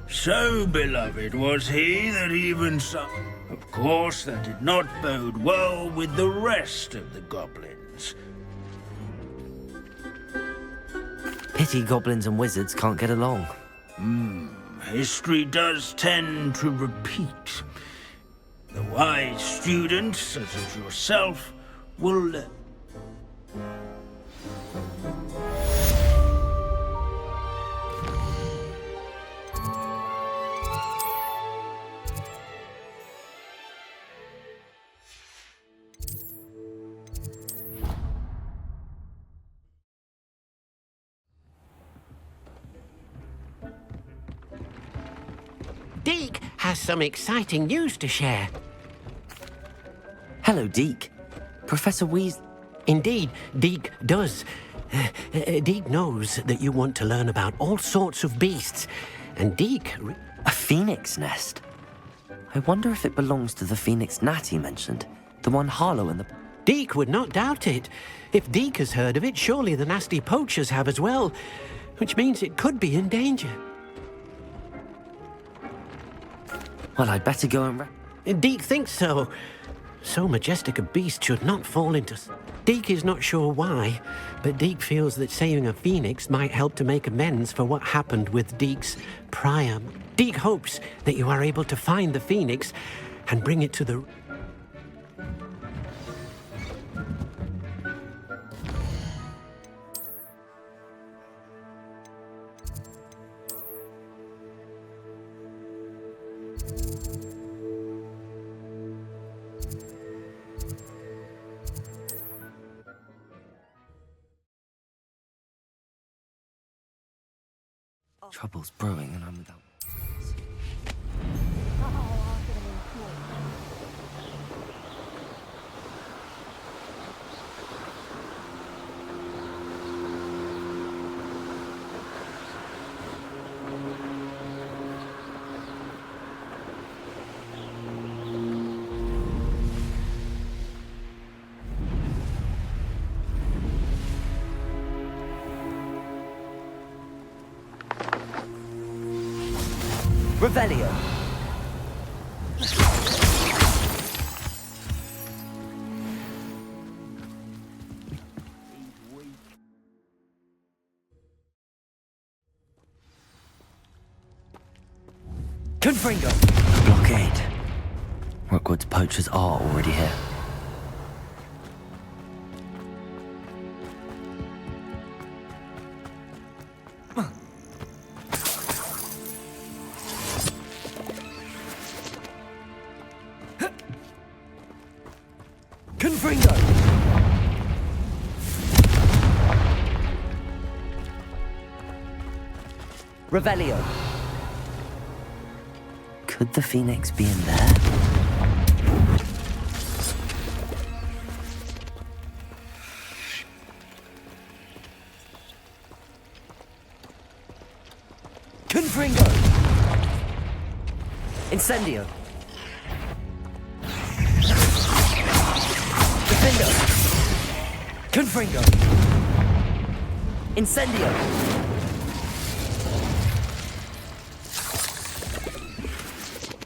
So beloved was he that even some... Of course, that did not bode well with the rest of the goblins. Pity goblins and wizards can't get along. History does tend to repeat. The wise student, such as yourself, will learn. Deke has some exciting news to share. Hello, Deke. Professor Weasley. Indeed, Deke does. Deke knows that you want to learn about all sorts of beasts, and Deke... A phoenix nest? I wonder if it belongs to the phoenix Natty mentioned, the one Harlow and the... Deke would not doubt it. If Deke has heard of it, surely the nasty poachers have as well, which means it could be in danger. Well, I'd better go and... Deke thinks so. So majestic a beast should not fall into... Deke is not sure why, but Deke feels that saving a phoenix might help to make amends for what happened with Deke's prior. Deke hopes that you are able to find the phoenix and bring it to the... Trouble's brewing and I'm without... Revelio. Confringo. Blockade. Rookwood's poachers are already here. Confringo! Revelio. Could the phoenix be in there? Confringo! Incendio! Defendo! Confringo! Incendio!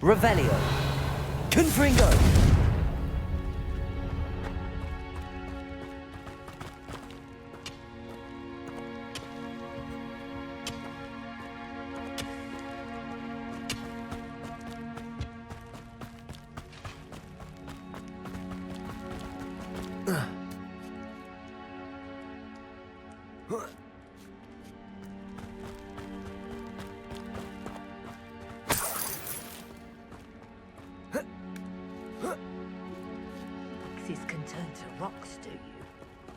Revelio! Confringo! Pixies can turn to rocks, do you?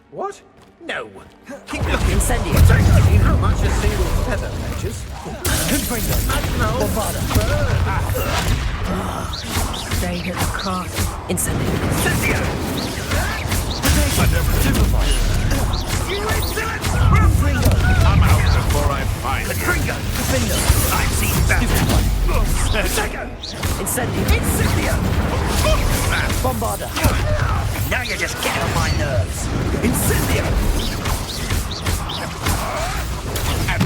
What? No. Keep looking. Incendio! Have you how much a single feather fetches? Confringo! No. Bombada! Stay at the castle. Incendio! Incendio! I never supervise! You insolent! Confringo! I'm out before I find you. Confringo! Defendo! I've seen that. Second! Incendio! Incendio! Bombada! Now you're just getting on my nerves. Incendio!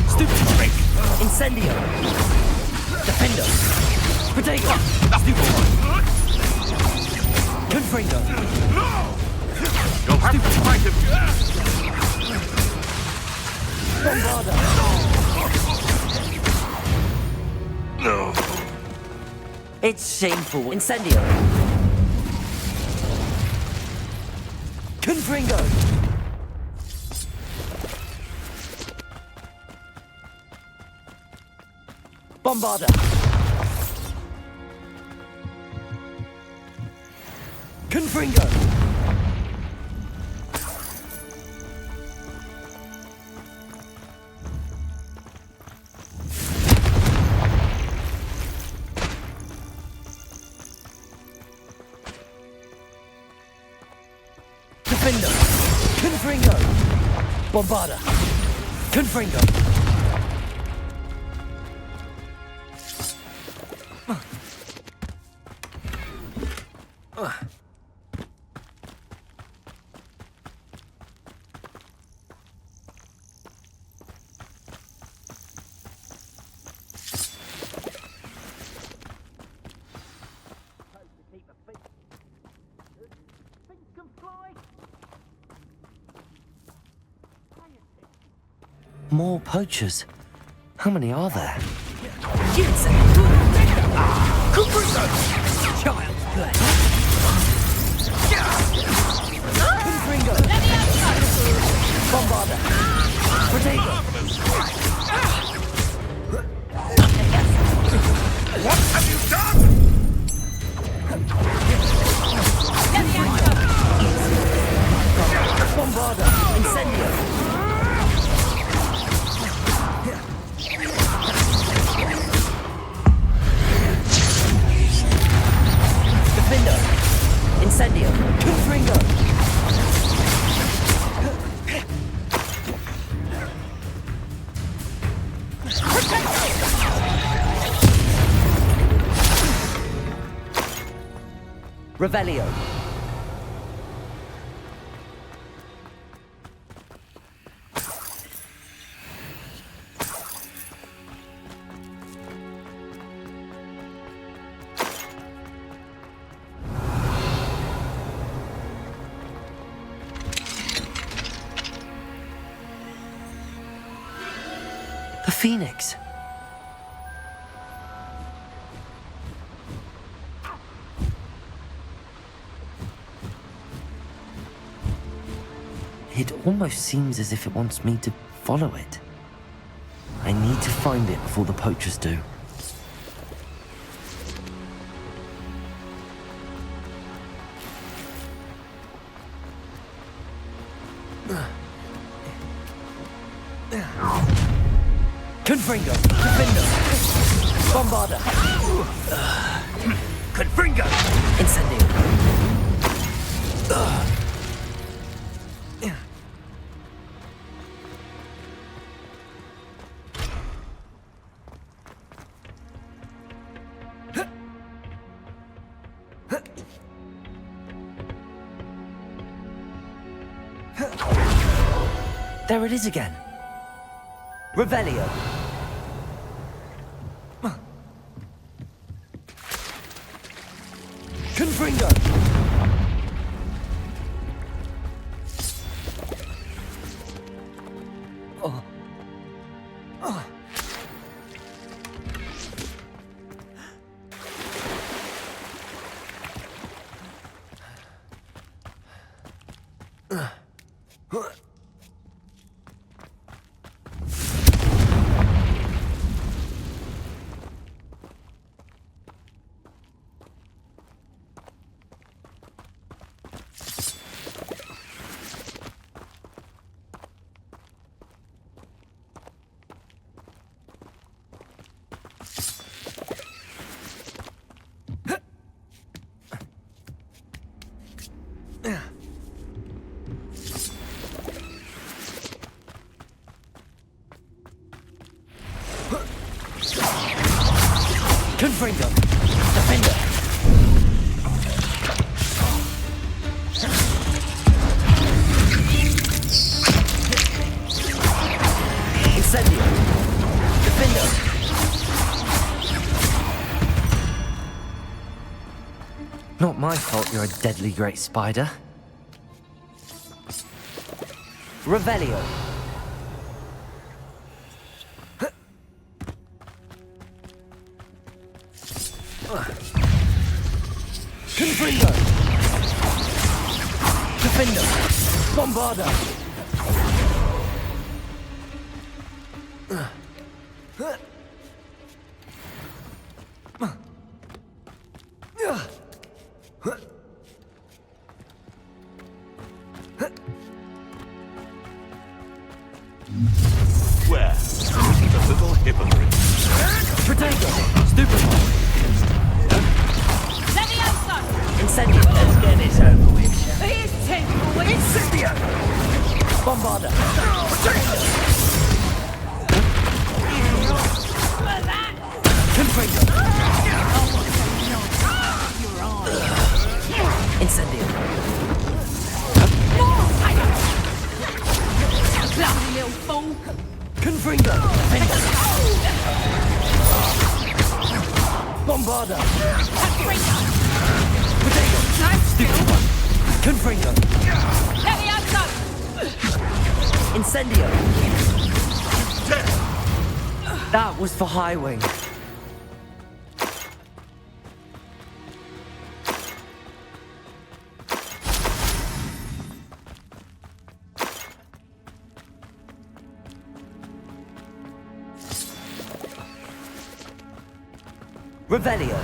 Stupid trick! Incendio! Defendo! Protego! Stupid one! Confringo! You'll have to fight him. Bombada! No. It's shameful. Incendio! Confringo! Bombada! Confringo! Bombarda! Confringo! More poachers. How many are there? Child's play! Confringo! Bombarda! Protego! What have you done? Bombarda! Incendio! Defender! Incendio! Confringo! Revelio! The Phoenix. It almost seems as if it wants me to follow it. I need to find it before the poachers do. Confringo! Defender! Bombarda! Confringo! Incendio! There it is again. Revelio. Confringo! Confringo! Defender! Incendio! Defender! Not my fault you're a deadly great spider. Revelio! Confringo! Defender! Bombarda! Where? The little hypocrite. Protego! Stupefy! Levioso! Incendio! Let's get this over with. Here's 10 boys! Incendio! Bombarda! Confringo! Incendio! Clumsy little fool! Confringo! Bombarda! Stupid one! Confringo! Levioso! Incendio! That was for Highwing. Revelio.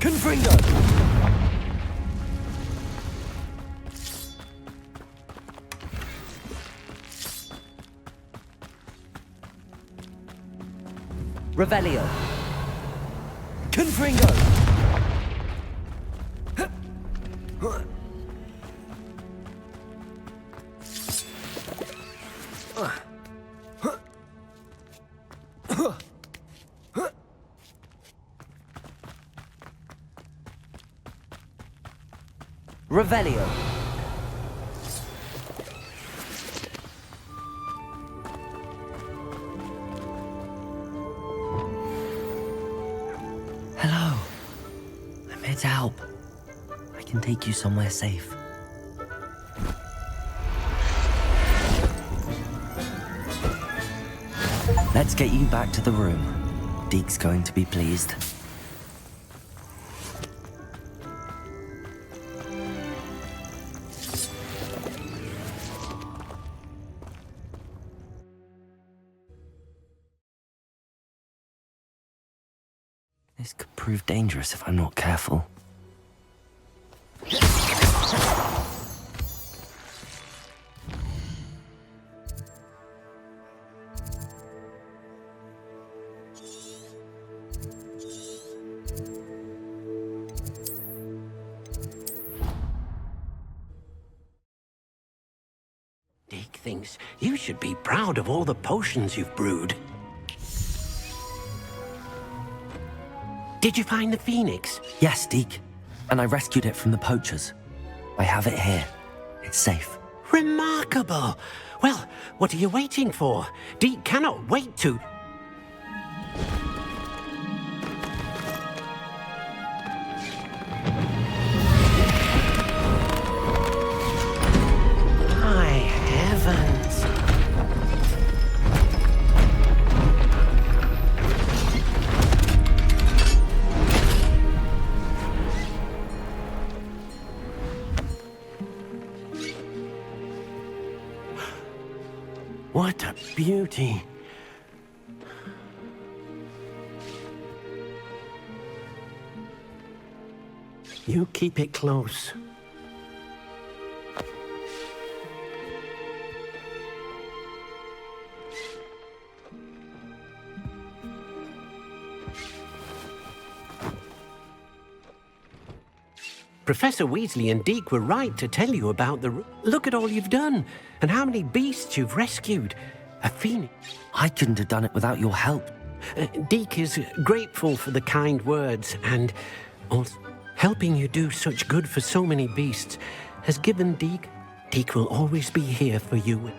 Confringo. Revelio. Confringo. Revelio. Hello. I'm here to help. I can take you somewhere safe. Let's get you back to the room. Deke's going to be pleased. This could prove dangerous if I'm not careful. Deke thinks you should be proud of all the potions you've brewed. Did you find the Phoenix? Yes, Deke. And I rescued it from the poachers. I have it here. It's safe. Remarkable! Well, what are you waiting for? Deke cannot wait to... My heavens! What a beauty. You keep it close. Professor Weasley and Deke were right to tell you about the... Look at all you've done, and how many beasts you've rescued. A phoenix. I couldn't have done it without your help. Deke is grateful for the kind words, and also helping you do such good for so many beasts has given Deke... Deke will always be here for you.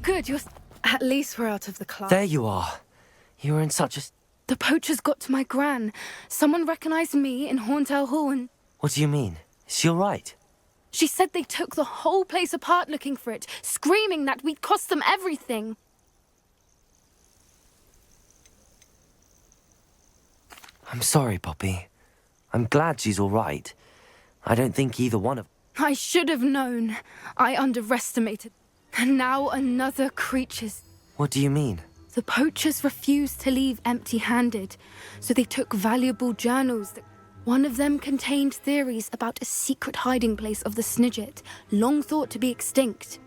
good, you're... At least we're out of the class. There you are. You were in such a... The poachers got to my gran. Someone recognized me in Horntail Hall and... What do you mean? Is she all right? She said they took the whole place apart looking for it, screaming that we'd cost them everything. I'm sorry, Poppy. I'm glad she's all right. I don't think either one of... I should have known. I underestimated. And now another creature's... What do you mean? The poachers refused to leave empty-handed, so they took valuable journals. One of them contained theories about a secret hiding place of the Snidget, long thought to be extinct.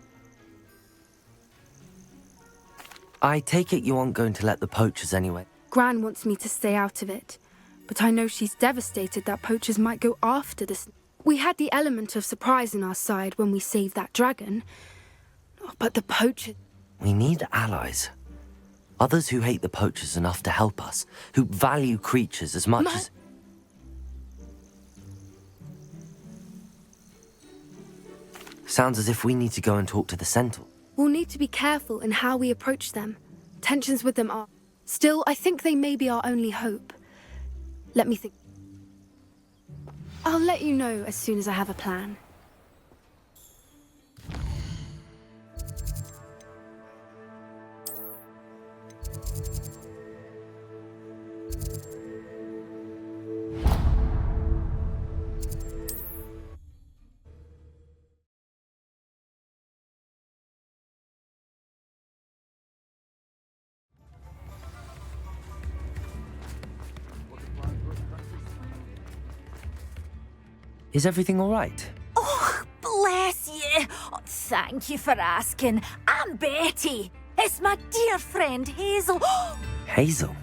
I take it you aren't going to let the poachers anyway. Gran wants me to stay out of it, but I know she's devastated that poachers might go after this. We had the element of surprise on our side when we saved that dragon, but the poachers... We need allies. Others who hate the poachers enough to help us, who value creatures as much as... Sounds as if we need to go and talk to the Centaur. We'll need to be careful in how we approach them. Tensions with them are... Still, I think they may be our only hope. Let me think. I'll let you know as soon as I have a plan. Is everything all right? Oh, bless you. Oh, thank you for asking. I'm Betty. It's my dear friend Hazel. Hazel?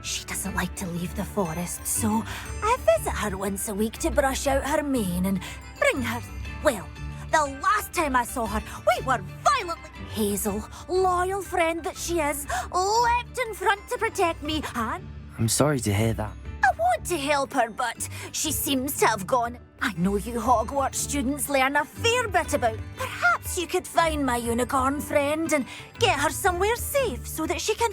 She doesn't like to leave the forest, so I visit her once a week to brush out her mane and bring her... Well, the last time I saw her, we were violently... Hazel, loyal friend that she is, leapt in front to protect me, and... I'm sorry to hear that. I want to help her, but she seems to have gone. I know you Hogwarts students learn a fair bit about. Perhaps you could find my unicorn friend and get her somewhere safe so that she can...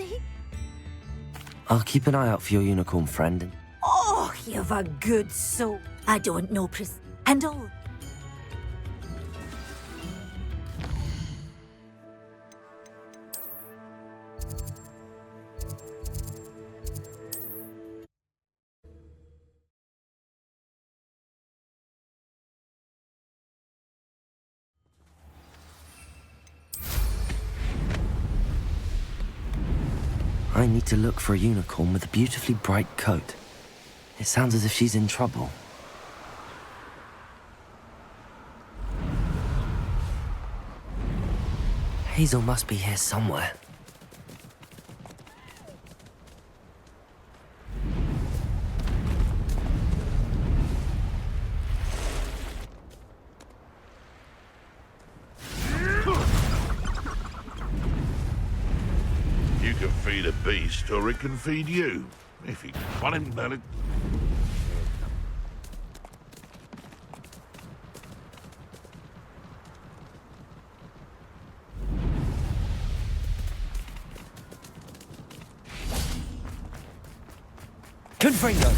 I'll keep an eye out for your unicorn friend. Oh, you've a good soul. I don't know and all. I need to look for a unicorn with a beautifully bright coat. It sounds as if she's in trouble. Hazel must be here somewhere. You can feed a beast, or it can feed you. If you want him, let it... Confringo!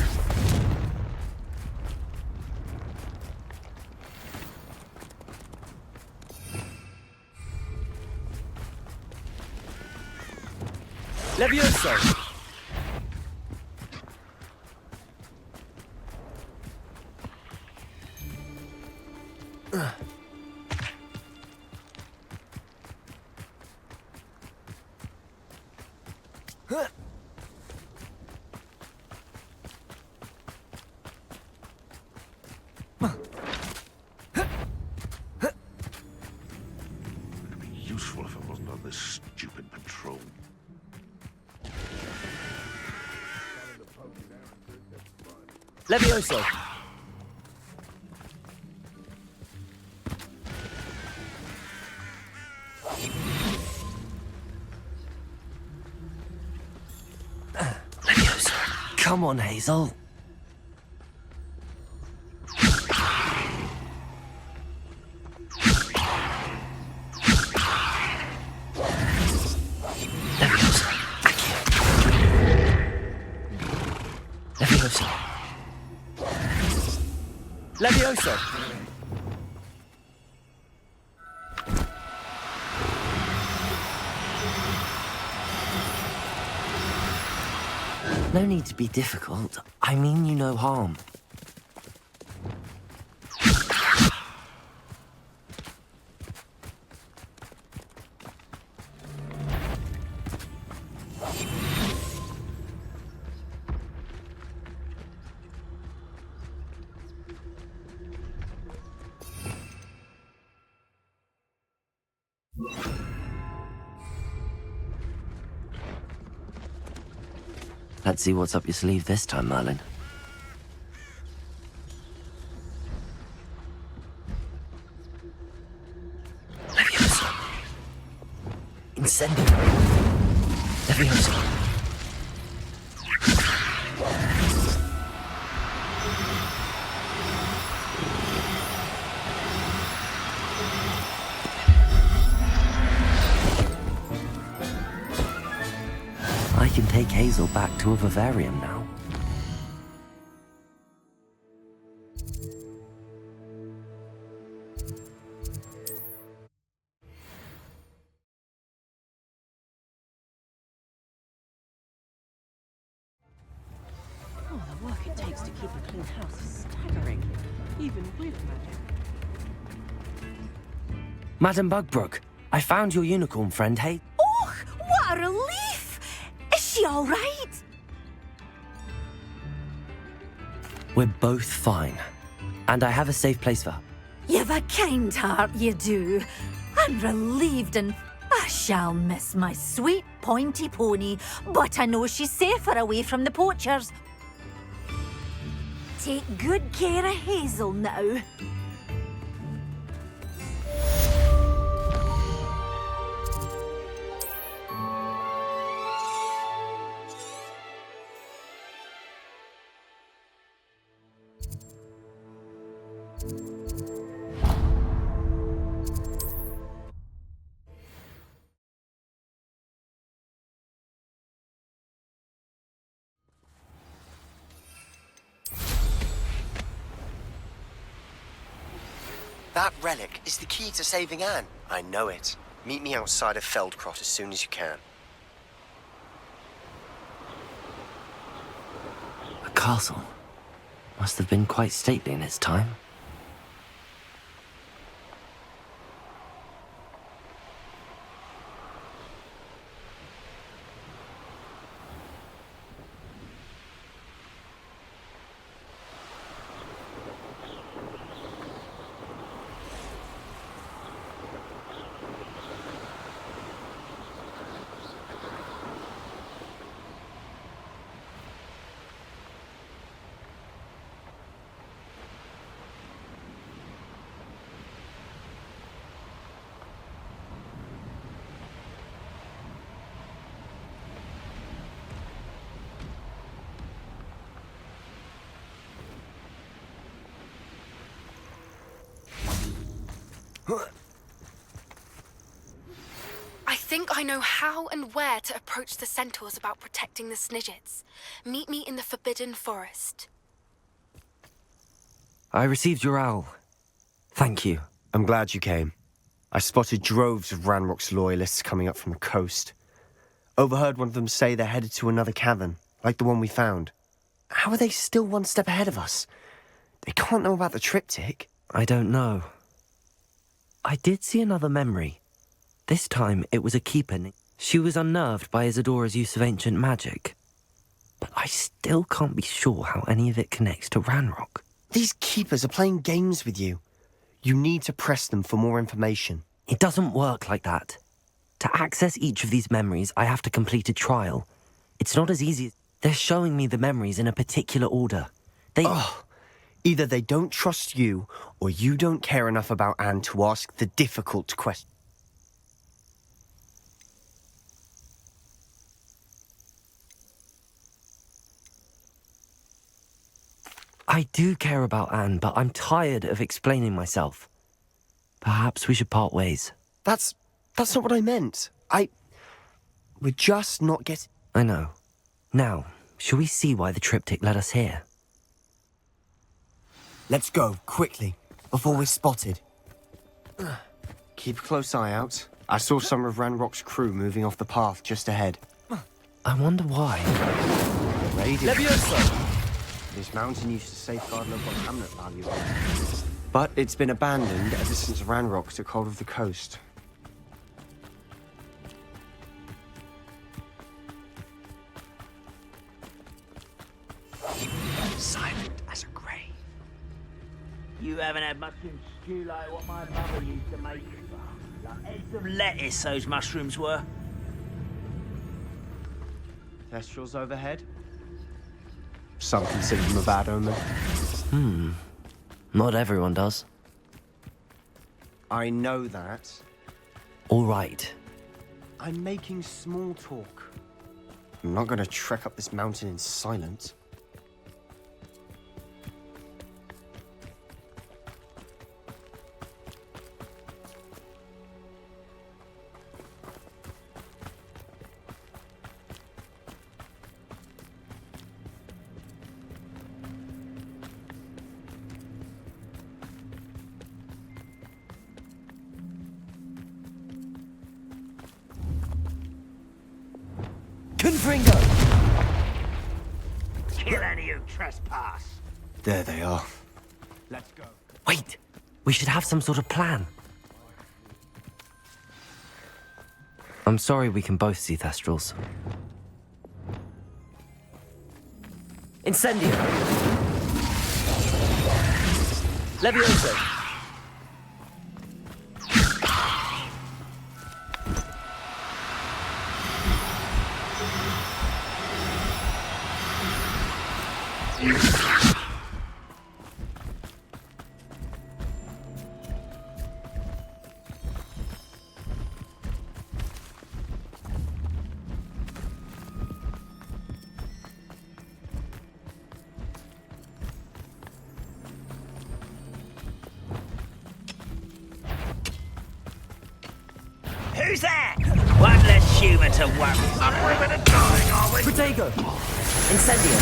Levioso! It'd be useful if I wasn't on this stupid patrol. Levioso! Levioso! Come on, Hazel. Levioso! No need to be difficult. I mean you no harm. Let's see what's up your sleeve this time, Merlin. Levioso. Incendio. Levioso. I can take Hazel back to a vivarium now. Oh, the work it takes to keep a clean house is staggering, even with magic. Madam Bugbrook, I found your unicorn friend, Oh, what a relief! Is she all right? We're both fine. And I have a safe place for her. You've a kind heart, you do. I'm relieved and I shall miss my sweet pointy pony, but I know she's safer away from the poachers. Take good care of Hazel now. That relic is the key to saving Anne. I know it. Meet me outside of Feldcrot as soon as you can. A castle. Must have been quite stately in its time. I think I know how and where to approach the centaurs about protecting the Snidgets. Meet me in the Forbidden Forest. I received your owl. Thank you. I'm glad you came. I spotted droves of Ranrock's loyalists coming up from the coast. Overheard one of them say they're headed to another cavern, like the one we found. How are they still one step ahead of us? They can't know about the triptych. I don't know. I did see another memory. This time it was a keeper. She was unnerved by Isadora's use of ancient magic. But I still can't be sure how any of it connects to Ranrock. These keepers are playing games with you. You need to press them for more information. It doesn't work like that. To access each of these memories, I have to complete a trial. It's not as easy as... They're showing me the memories in a particular order. Either they don't trust you, or you don't care enough about Anne to ask the difficult question. I do care about Anne, but I'm tired of explaining myself. Perhaps we should part ways. That's not what I meant. We're just not getting... I know. Now, shall we see why the triptych led us here? Let's go, quickly, before we're spotted. Keep a close eye out. I saw some of Ranrock's crew moving off the path just ahead. I wonder why. Radio. This mountain used to safeguard local hamlet value. But it's been abandoned ever since Ranrock took hold of the coast. Silent as a grave. You haven't had mushroom stew like what my mother used to make. Like heads of lettuce, those mushrooms were. Thestrals overhead? Some consider them a bad omen. Not everyone does. I know that. All right. I'm making small talk. I'm not going to trek up this mountain in silence. Kill any who trespass. There they are. Let's go. Wait! We should have some sort of plan. I'm sorry we can both see Thestrals. Incendio! Levioso! Who's that? One less human to worry. Some women are dying, are we? Protego! Incendio!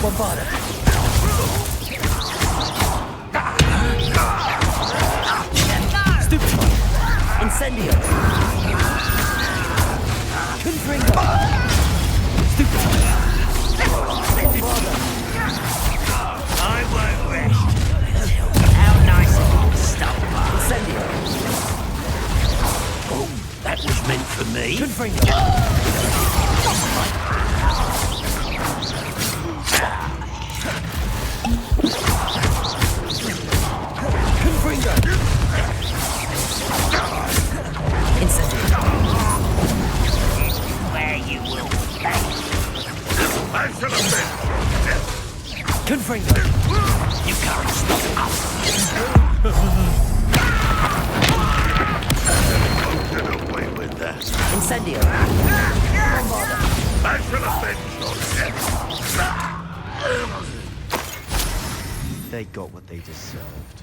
Bombarda! Stupefy! Incendio! Confringo! Stupefy! Bombarda! I won't rest. How nice of you to stop by. Incendio! Oh, that was meant for me. Confringo! Confringo! Incendio! Where you will pay. I shall have Confringo! You can't stop us. Get away with that. Incendio! Bombarda! I shall avenge your death. They got what they deserved.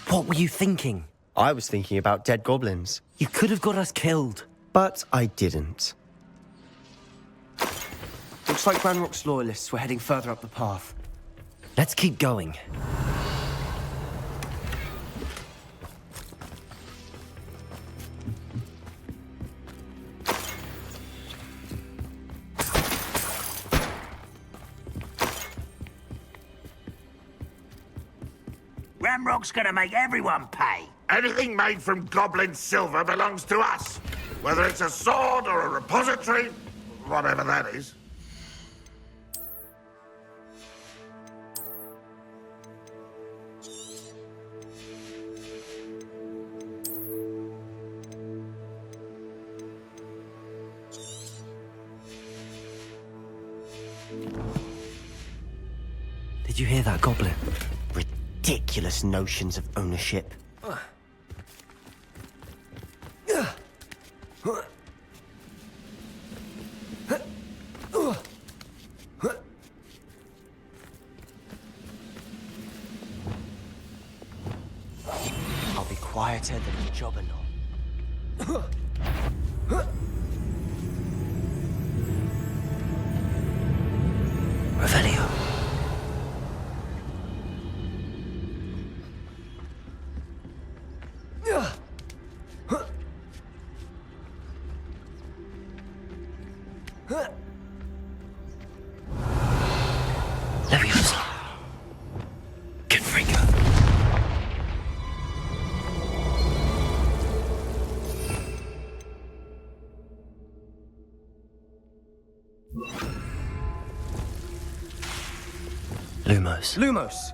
What were you thinking? I was thinking about dead goblins. You could have got us killed. But I didn't. Looks like Ranrock's loyalists were heading further up the path. Let's keep going. Ranrock's gonna make everyone pay. Anything made from goblin silver belongs to us. Whether it's a sword or a repository, whatever that is. Did you hear that, Goblin? Ridiculous notions of ownership. I'll be quieter than a jobberknoll. Leviosa. Confringo. Lumos. Lumos!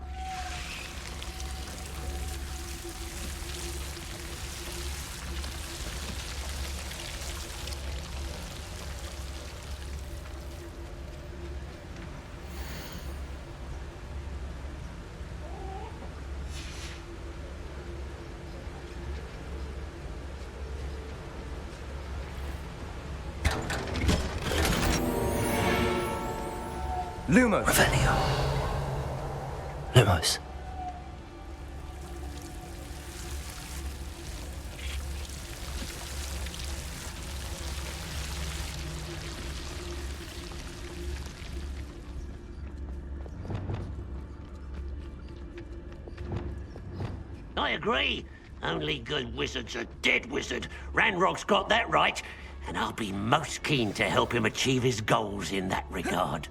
Lumos! Revelio. Lumos. I agree. Only good wizard's a dead wizard. Ranrock's got that right, and I'll be most keen to help him achieve his goals in that regard.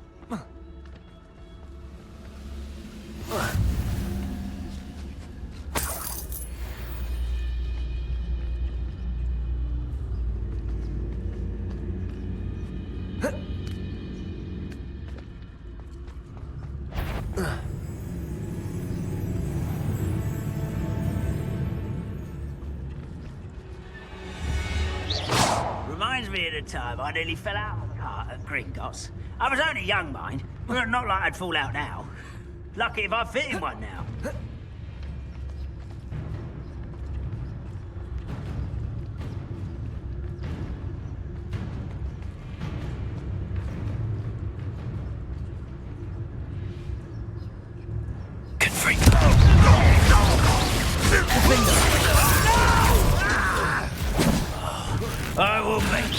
Reminds me of the time I nearly fell out of the cart at Gringotts. I was only young, mind. But not like I'd fall out now. Lucky if I fit in one now. I will make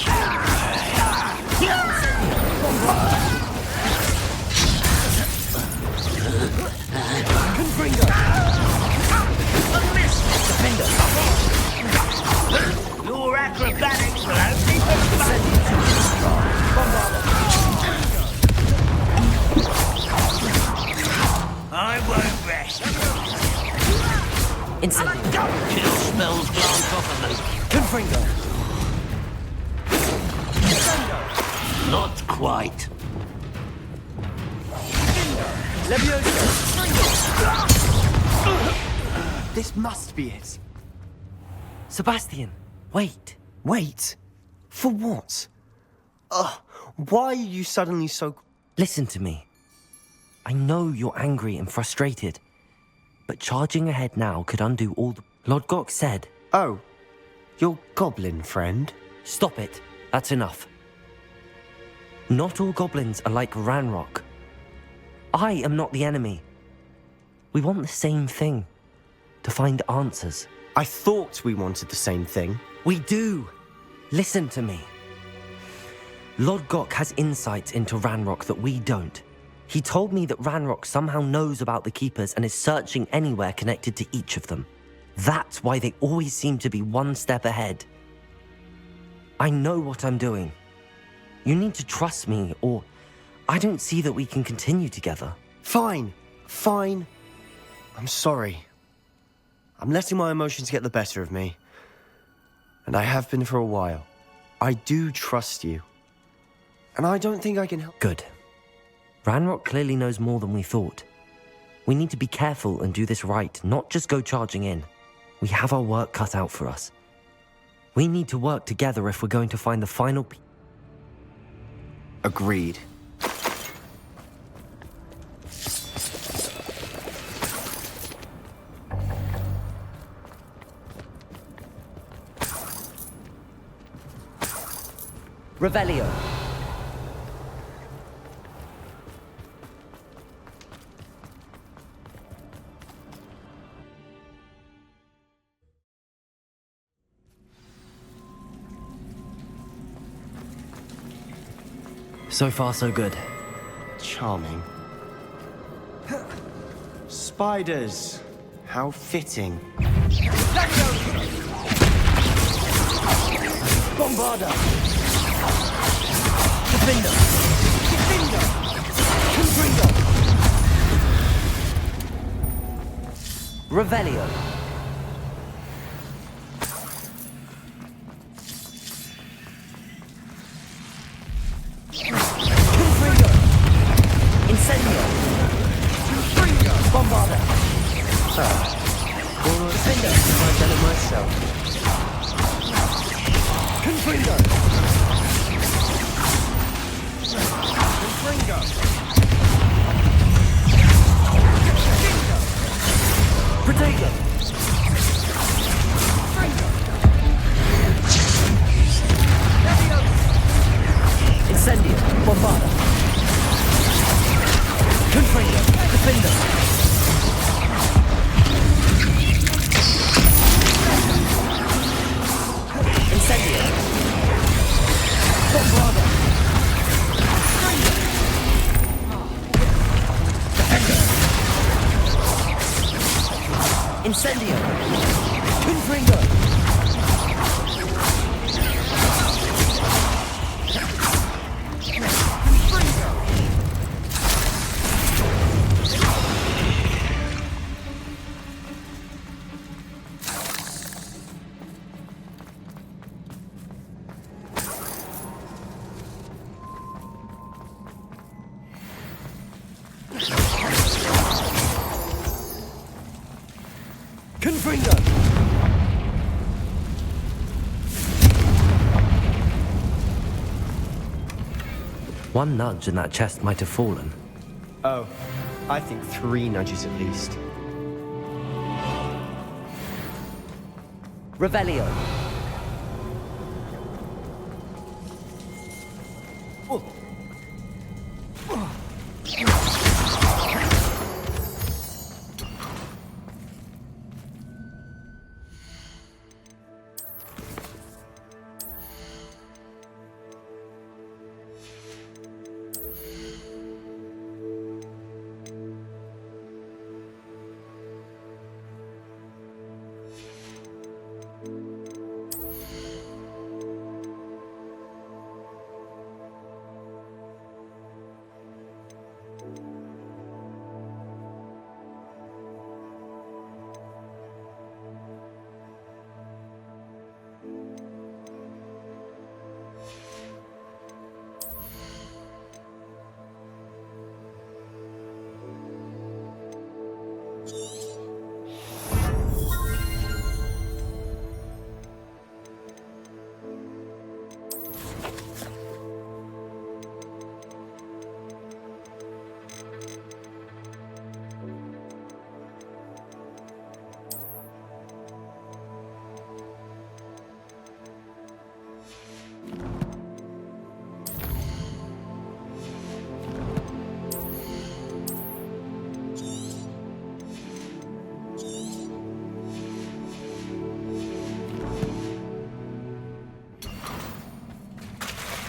your acrobatics will only I won't rest. Incendio. Chill spells glance off of me. Confringo. Not quite. This must be it. Sebastian, wait. Wait? For what? Ugh, why are you suddenly so... Listen to me. I know you're angry and frustrated, but charging ahead now could undo all the... Lodgok said... Oh, your goblin friend? Stop it. That's enough. Not all goblins are like Ranrock. I am not the enemy. We want the same thing. To find answers. I thought we wanted the same thing. We do. Listen to me. Lodgok has insights into Ranrock that we don't. He told me that Ranrock somehow knows about the Keepers and is searching anywhere connected to each of them. That's why they always seem to be one step ahead. I know what I'm doing. You need to trust me, or I don't see that we can continue together. Fine. Fine. I'm sorry. I'm letting my emotions get the better of me. And I have been for a while. I do trust you. And I don't think I can help. Good. Ranrock clearly knows more than we thought. We need to be careful and do this right, not just go charging in. We have our work cut out for us. We need to work together if we're going to find the final piece. Agreed. Revelio. So far, so good. Charming. Spiders. How fitting. Bombarda! Defender! Defender! Confringo! Revelio. Confringo! Incendio. Confringo! Bombarda! Defender! I've done it myself. Confringo! Confringo! Protego! Incendio! Bombarda! Confringo! Defender! Incendio! Bombarda! Incendio! Confringo! Confringo! One nudge and that chest might have fallen. Oh, I think 3 nudges at least. Revelio.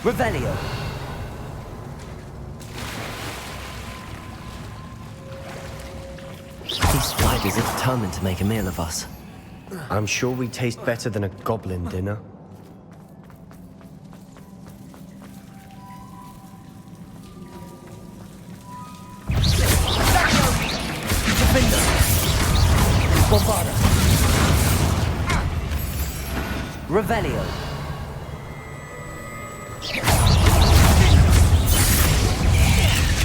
Revelio. These spiders are determined to make a meal of us. I'm sure we taste better than a goblin dinner. Defender! Bombarda! Revelio.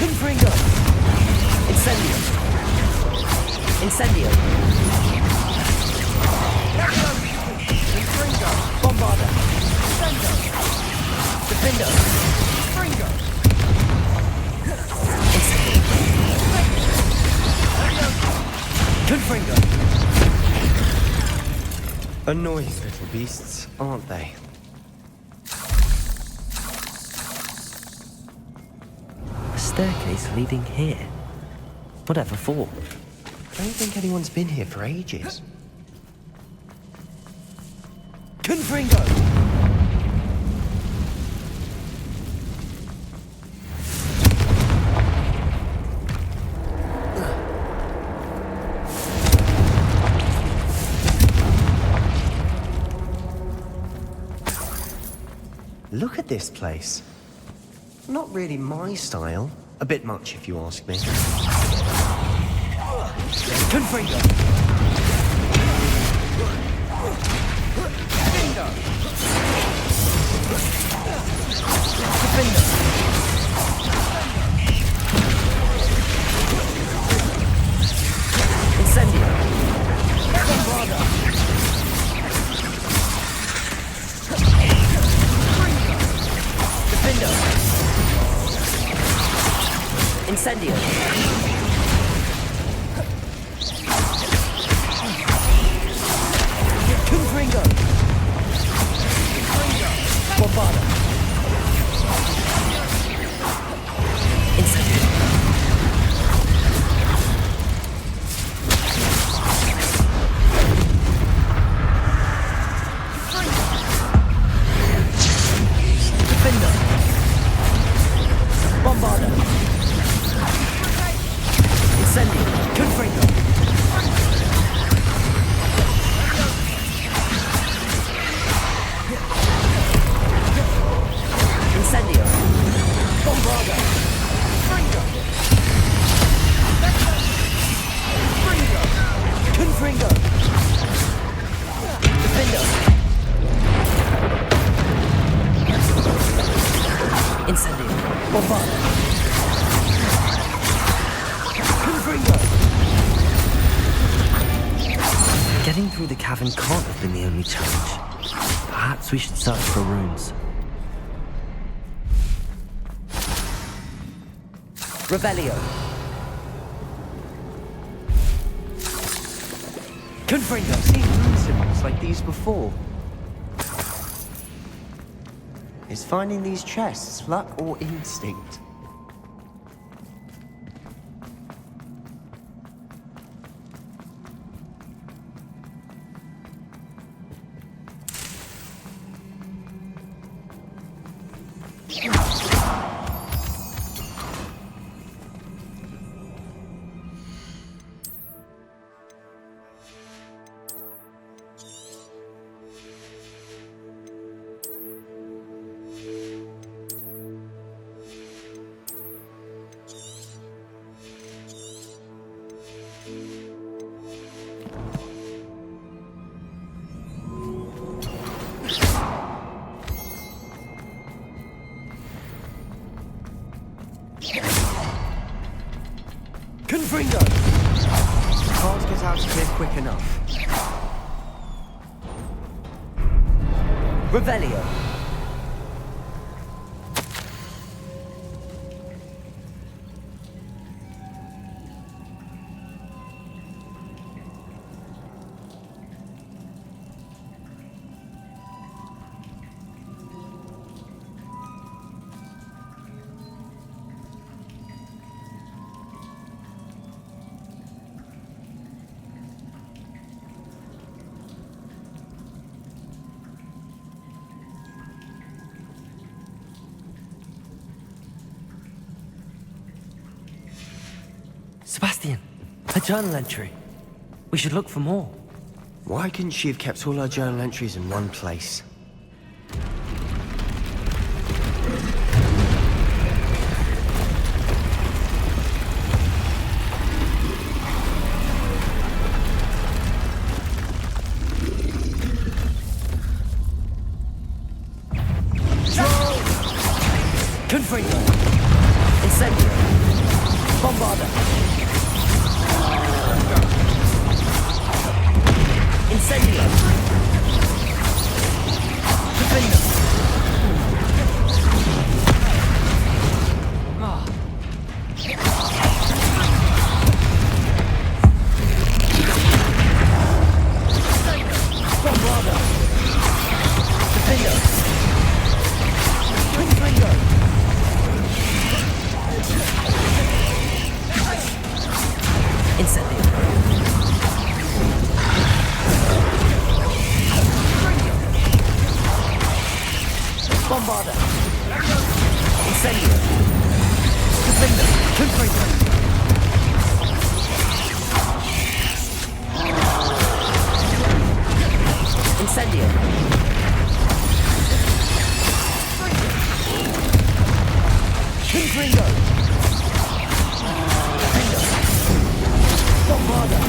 Confringo! Incendio. Incendio. Confringo! Bombarda! Defender! Confringo! Confringo! Annoying little beasts, aren't they? A staircase leading here. Whatever for? I don't think anyone's been here for ages. Confringo! Look at this place. Not really my style. A bit much, if you ask me. Confringo! Defender! Incendio! Bombarda! Defender! Incendio! Confringo! Bombarda! Incendio! Defender! Bombarda! Incendio! Confringo! Incendio! Bombarda! Confringo! Defender! Incendio! Bombarda! Confringo! Getting through the cavern can't have been the only challenge. Perhaps we should search for runes. Revelio! Confringo! I've seen rune symbols like these before. Is finding these chests luck or instinct? Confringo! Can't get out of here quick enough. Revelio! Sebastian, a journal entry. We should look for more. Why couldn't she have kept all her journal entries in one place? Confringo! Incendio! Bombarda! Incendio! Defender! Bombarda! Defender! Confringo! Incendio! Confringo! Bombarda!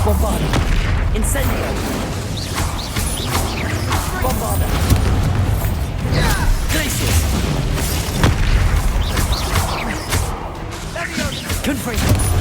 Bombarda! Incendio! Bombarda! Glacius! Confringo!